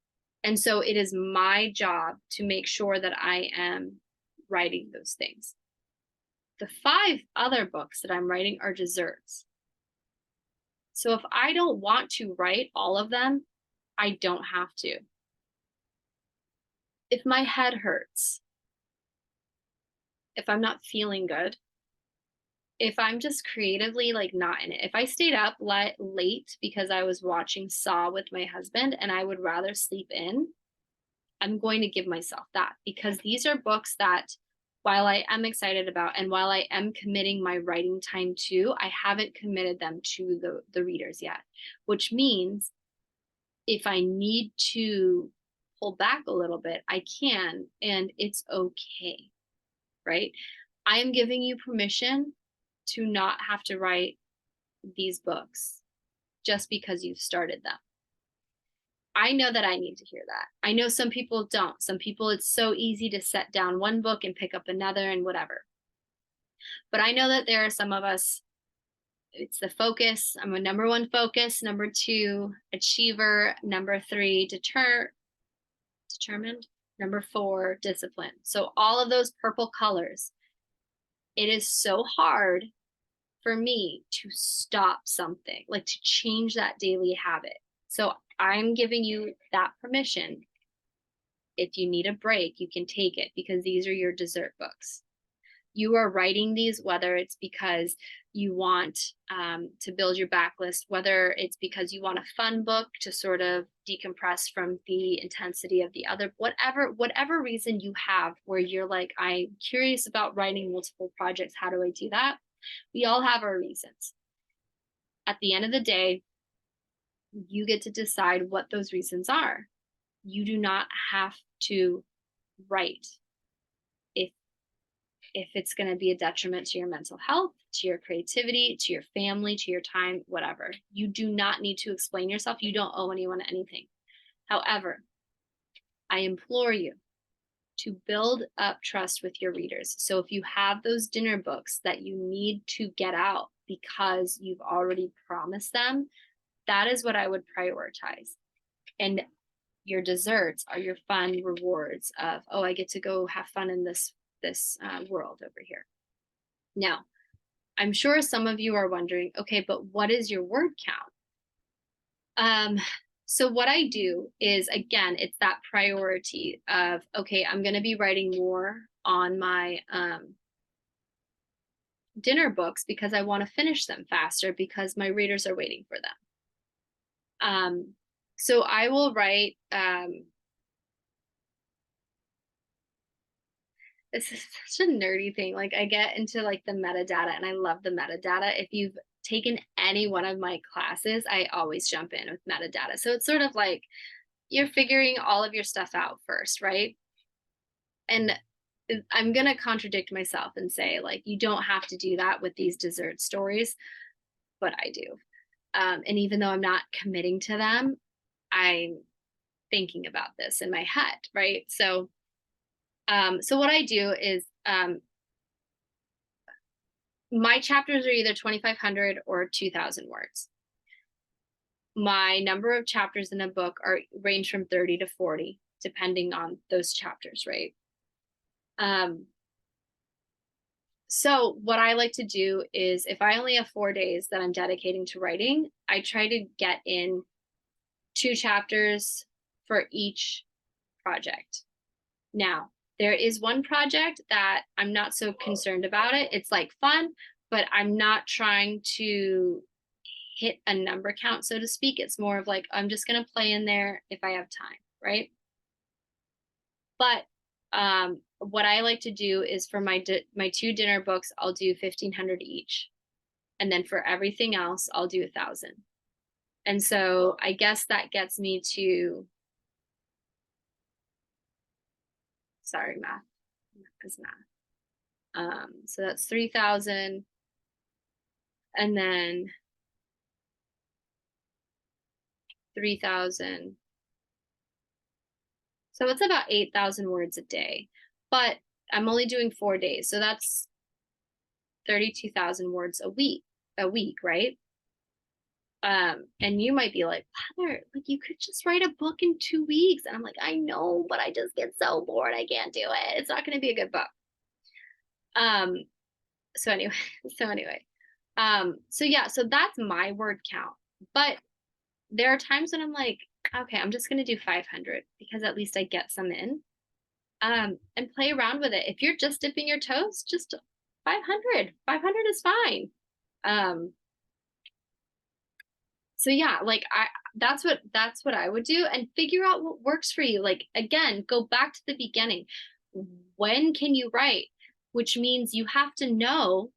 And so it is my job to make sure that I am writing those things. The 5 other books that I'm writing are desserts. So if I don't want to write all of them, I don't have to. If my head hurts, if I'm not feeling good, if I'm just creatively like not in it, if I stayed up late because I was watching Saw with my husband and I would rather sleep in, I'm going to give myself that, because these are books that, while I am excited about and while I am committing my writing time to, I haven't committed them to the readers yet, which means if I need to pull back a little bit, I can, and it's okay, right? I am giving you permission to not have to write these books just because you've started them. I know that I need to hear that. I know some people don't. Some people, it's so easy to set down one book and pick up another and whatever. But I know that there are some of us, it's the focus. I'm a number 1 focus, number 2 achiever, number 3 determined, number 4 discipline. So all of those purple colors, it is so hard for me to stop something, like to change that daily habit. So I'm giving you that permission. If you need a break, you can take it, because these are your dessert books. You are writing these whether it's because you want to build your backlist, whether it's because you want a fun book to sort of decompress from the intensity of the other, whatever reason you have where you're like, I'm curious about writing multiple projects. How do I do that? We all have our reasons. At the end of the day, you get to decide what those reasons are. You do not have to write if it's going to be a detriment to your mental health, to your creativity, to your family, to your time, whatever. You do not need to explain yourself. You don't owe anyone anything. However, I implore you to build up trust with your readers. So if you have those dinner books that you need to get out because you've already promised them, that is what I would prioritize. And your desserts are your fun rewards of, oh, I get to go have fun in this world over here. Now, I'm sure some of you are wondering, okay, but what is your word count? So what I do is, again, it's that priority of, okay, I'm going to be writing more on my dinner books because I want to finish them faster because my readers are waiting for them. So I will write, this is such a nerdy thing. Like I get into like the metadata and I love the metadata. If you've taken any one of my classes, I always jump in with metadata. So it's sort of like you're figuring all of your stuff out first, right? And I'm going to contradict myself and say, like, you don't have to do that with these dessert stories, but I do. And even though I'm not committing to them, I'm thinking about this in my head, right? So what I do is my chapters are either 2,500 or 2,000 words. My number of chapters in a book range from 30 to 40, depending on those chapters, right? So what I like to do is if I only have 4 days that I'm dedicating to writing, I try to get in 2 chapters for each project. Now, there is one project that I'm not so concerned about it. It's like fun, but I'm not trying to hit a number count, so to speak. It's more of like, I'm just going to play in there if I have time, right? But what I like to do is for my 2 dinner books, I'll do 1,500 each. And then for everything else, I'll do 1,000. And so I guess that gets me to, sorry, math is math. So that's 3,000. And then 3,000. So it's about 8,000 words a day, but I'm only doing 4 days. So that's 32,000 words a week, right? And you might be like, Heather, like you could just write a book in 2 weeks. And I'm like, I know, but I just get so bored. I can't do it. It's not going to be a good book. So anyway, so yeah, so that's my word count. But there are times when I'm like, okay, I'm just going to do 500 because at least I get some in. And play around with it. If you're just dipping your toes, just 500. 500 is fine. So yeah, like that's what I would do and figure out what works for you. Like again, go back to the beginning. When can you write? Which means you have to know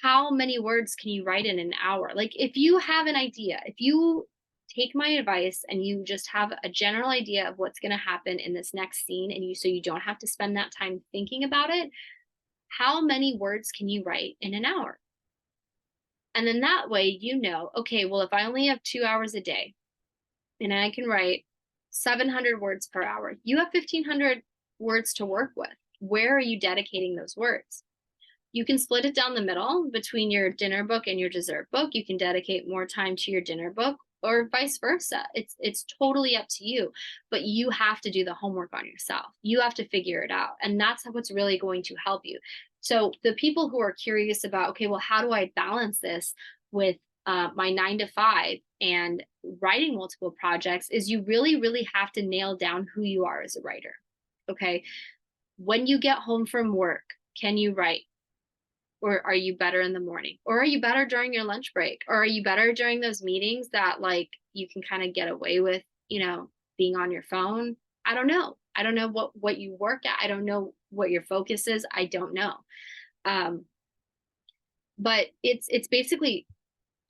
how many words can you write in an hour. Like if you have an idea, if you take my advice and you just have a general idea of what's going to happen in this next scene and so you don't have to spend that time thinking about it, how many words can you write in an hour? And then that way, you know, okay, well, if I only have 2 hours a day and I can write 700 words per hour, you have 1,500 words to work with. Where are you dedicating those words? You can split it down the middle between your dinner book and your dessert book. You can dedicate more time to your dinner book or vice versa. It's totally up to you, but you have to do the homework on yourself. You have to figure it out. And that's what's really going to help you. So the people who are curious about, okay, well, how do I balance this with my 9 to 5 and writing multiple projects is you really, really have to nail down who you are as a writer. Okay. When you get home from work, can you write? Or are you better in the morning? Or are you better during your lunch break? Or are you better during those meetings that like you can kind of get away with, you know, being on your phone? I don't know. I don't know what you work at. I don't know what your focus is. I don't know. But it's basically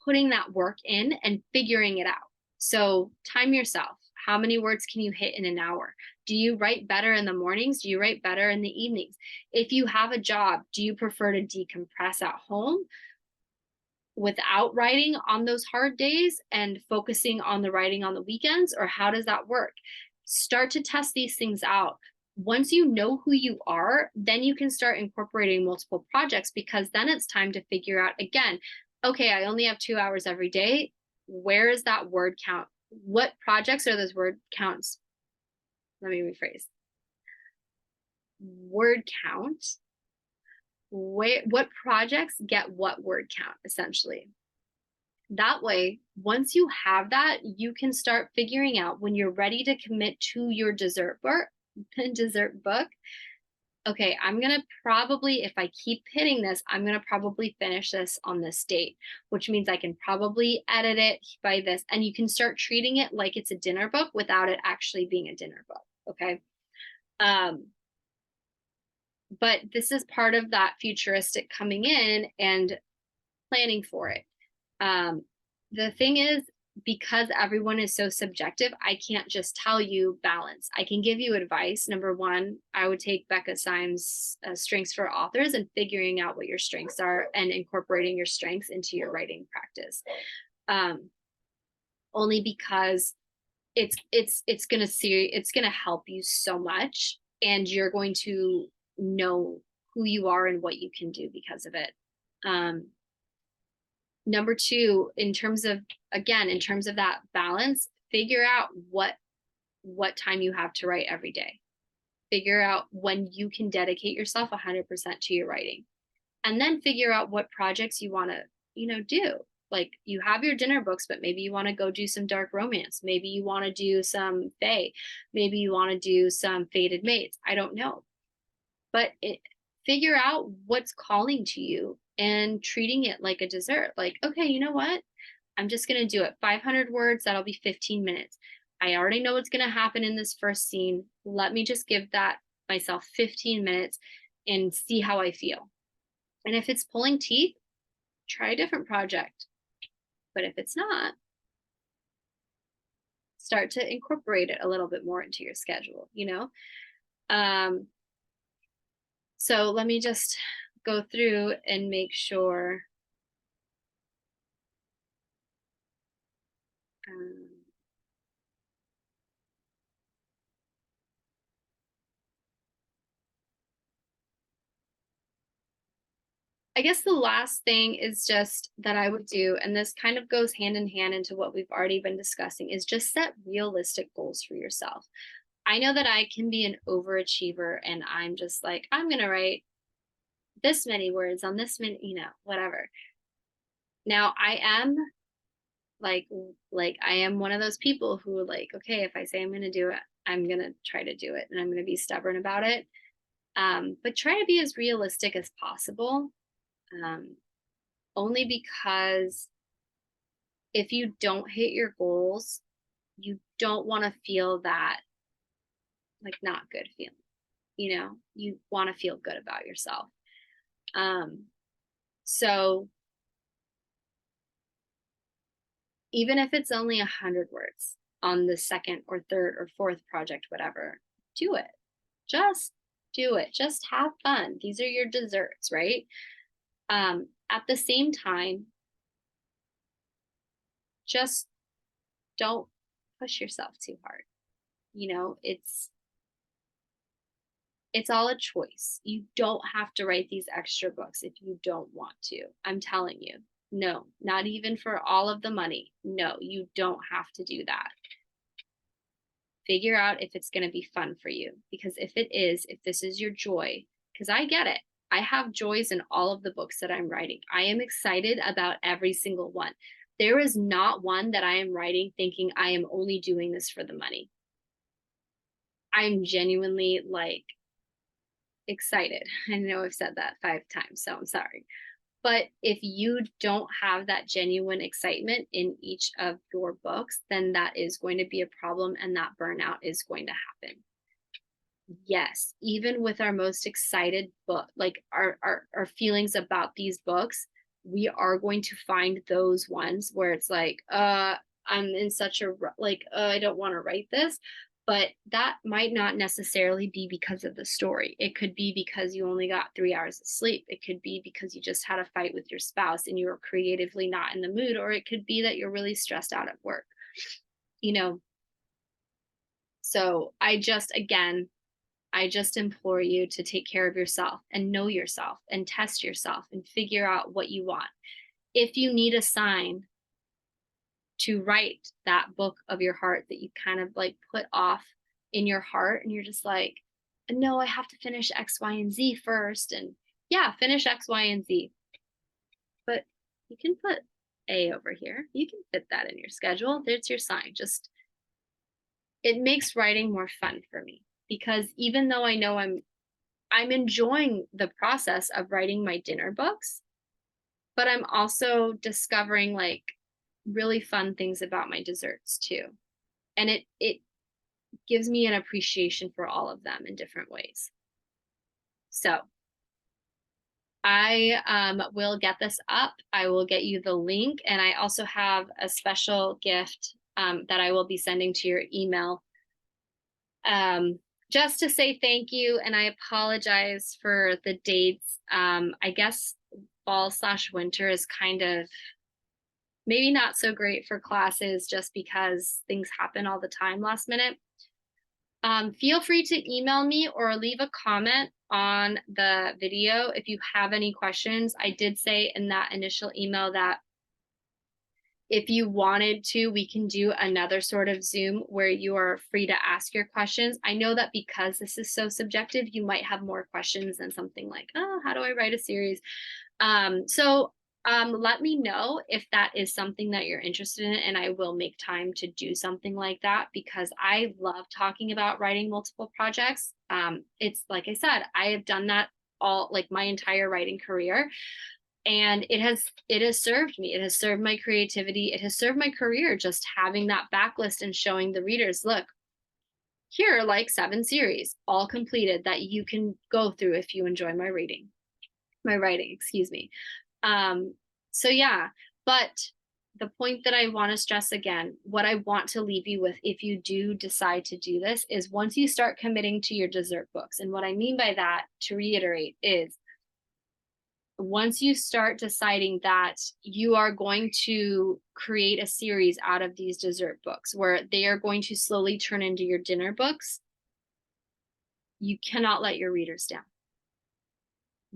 putting that work in and figuring it out. So time yourself. How many words can you hit in an hour? Do you write better in the mornings? Do you write better in the evenings? If you have a job, do you prefer to decompress at home without writing on those hard days and focusing on the writing on the weekends? Or how does that work? Start to test these things out. Once you know who you are, then you can start incorporating multiple projects, because then it's time to figure out again, okay, I only have 2 hours every day. Where is that word count? What projects are those word counts? Let me rephrase. Word count. What projects get what word count, essentially? That way, once you have that, you can start figuring out when you're ready to commit to your dessert book. Okay, I'm gonna probably, if I keep hitting this, I'm gonna probably finish this on this date, which means I can probably edit it by this. And you can start treating it like it's a dinner book without it actually being a dinner book. Okay. Um, but this is part of that futuristic coming in and planning for it. The thing is, because everyone is so subjective, I can't just tell you balance. I can give you advice. Number one, I would take Becca Syme's Strengths for Authors and figuring out what your strengths are and incorporating your strengths into your writing practice. Only because it's gonna help you so much, and you're going to know who you are and what you can do because of it. Number two, in terms of that balance, figure out what time you have to write every day. Figure out when you can dedicate yourself 100% to your writing, and then figure out what projects you want to do. Like, you have your dinner books, but maybe you want to go do some dark romance. Maybe you want to do some fae. Maybe you want to do some fated mates. I don't know. But figure out what's calling to you and treating it like a dessert. Like, okay, you know what? I'm just going to do it. 500 words, that'll be 15 minutes. I already know what's going to happen in this first scene. Let me just give that myself 15 minutes and see how I feel. And if it's pulling teeth, try a different project. But if it's not, start to incorporate it a little bit more into your schedule, So let me just go through and make sure. I guess the last thing is just that I would do, and this kind of goes hand in hand into what we've already been discussing, is just set realistic goals for yourself. I know that I can be an overachiever, and I'm just like, I'm going to write this many words on this many, whatever. Now I am like I am one of those people who, like, okay, if I say I'm going to do it, I'm going to try to do it, and I'm going to be stubborn about it. But try to be as realistic as possible. Only because if you don't hit your goals, you don't want to feel that, like, not good feeling. You want to feel good about yourself. So even if it's only 100 words on the second or third or fourth project, whatever, do it. Just do it. Just have fun. These are your desserts, right? At the same time, just don't push yourself too hard. It's all a choice. You don't have to write these extra books if you don't want to. I'm telling you. No, not even for all of the money. No, you don't have to do that. Figure out if it's going to be fun for you, because if it is, if this is your joy, because I get it. I have joys in all of the books that I'm writing. I am excited about every single one. There is not one that I am writing thinking I am only doing this for the money. I'm genuinely, like, excited. I know I've said that 5 times, so I'm sorry. But if you don't have that genuine excitement in each of your books, then that is going to be a problem, and that burnout is going to happen. Yes, even with our most excited book, like our feelings about these books, we are going to find those ones where it's like, I'm in such a like, I don't want to write this. But that might not necessarily be because of the story. It could be because you only got 3 hours of sleep. It could be because you just had a fight with your spouse and you were creatively not in the mood, or it could be that you're really stressed out at work, you know. So I just implore you to take care of yourself and know yourself and test yourself and figure out what you want. If you need a sign to write that book of your heart that you kind of like put off in your heart, and you're just like, no, I have to finish X, Y, and Z first. And yeah, finish X, Y, and Z. But you can put A over here. You can fit that in your schedule. There's your sign. Just, it makes writing more fun for me, because even though I know I'm enjoying the process of writing my dinner books, but I'm also discovering like really fun things about my desserts too. And it gives me an appreciation for all of them in different ways. So I will get this up. I will get you the link. And I also have a special gift that I will be sending to your email, just to say thank you. And I apologize for the dates. I guess fall/winter is kind of maybe not so great for classes just because things happen all the time last minute. Feel free to email me or leave a comment on the video if you have any questions. I did say in that initial email that if you wanted to, we can do another sort of Zoom where you are free to ask your questions. I know that because this is so subjective, you might have more questions than something like, oh, how do I write a series? Let me know if that is something that you're interested in, and I will make time to do something like that, because I love talking about writing multiple projects. It's like I said, I have done that all like my entire writing career, and it has served me. It has served my creativity. It has served my career, just having that backlist and showing the readers, look, here are like 7 series all completed that you can go through if you enjoy my writing, excuse me. So yeah, but the point that I want to stress again, what I want to leave you with if you do decide to do this, is once you start committing to your dessert books. And what I mean by that, to reiterate, is once you start deciding that you are going to create a series out of these dessert books where they are going to slowly turn into your dinner books, you cannot let your readers down.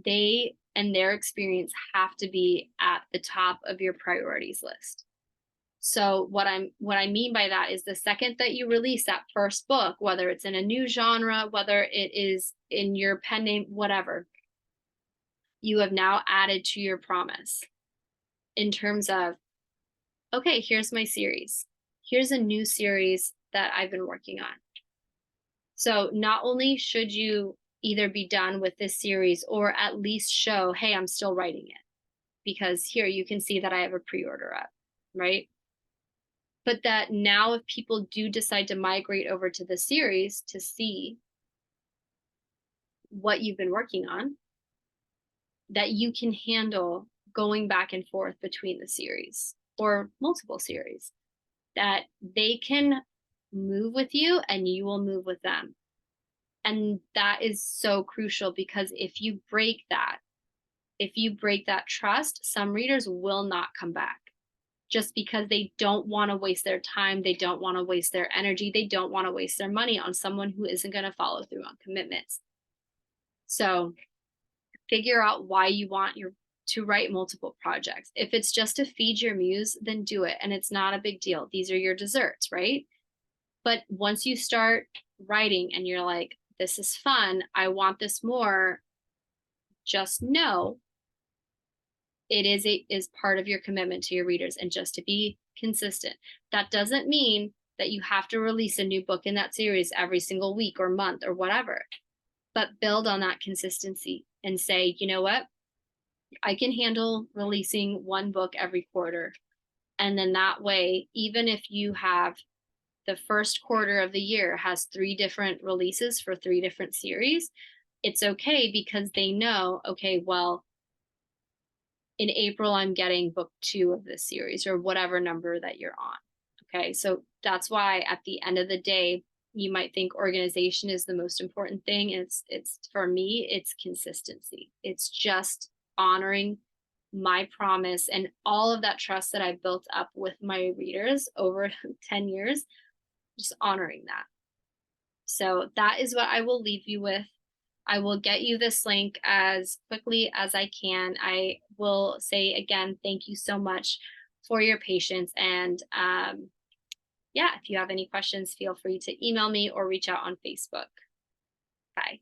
They and their experience have to be at the top of your priorities list. So what I mean by that is, the second that you release that first book, whether it's in a new genre, whether it is in your pen name, whatever, you have now added to your promise in terms of, okay, here's my series. Here's a new series that I've been working on. So not only should you either be done with this series or at least show, hey, I'm still writing it, because here you can see that I have a pre-order up, right? But that now if people do decide to migrate over to the series to see what you've been working on, that you can handle going back and forth between the series or multiple series, that they can move with you and you will move with them. And that is so crucial, because if you break that trust, some readers will not come back, just because they don't want to waste their time. They don't want to waste their energy. They don't want to waste their money on someone who isn't going to follow through on commitments. So figure out why you want to write multiple projects. If it's just to feed your muse, then do it. And it's not a big deal. These are your desserts, right? But once you start writing and you're like, this is fun, I want this more, just know it is part of your commitment to your readers, and just to be consistent. That doesn't mean that you have to release a new book in that series every single week or month or whatever, but build on that consistency and say, you know what, I can handle releasing one book every quarter. And then that way, even if you have the first quarter of the year has 3 different releases for 3 different series, it's okay, because they know, okay, well, in April, I'm getting book 2 of this series or whatever number that you're on. Okay. So that's why at the end of the day, you might think organization is the most important thing. It's for me, it's consistency. It's just honoring my promise and all of that trust that I've built up with my readers over 10 years, just honoring that. So that is what I will leave you with. I will get you this link as quickly as I can. I will say again, thank you so much for your patience. And yeah, if you have any questions, feel free to email me or reach out on Facebook. Bye.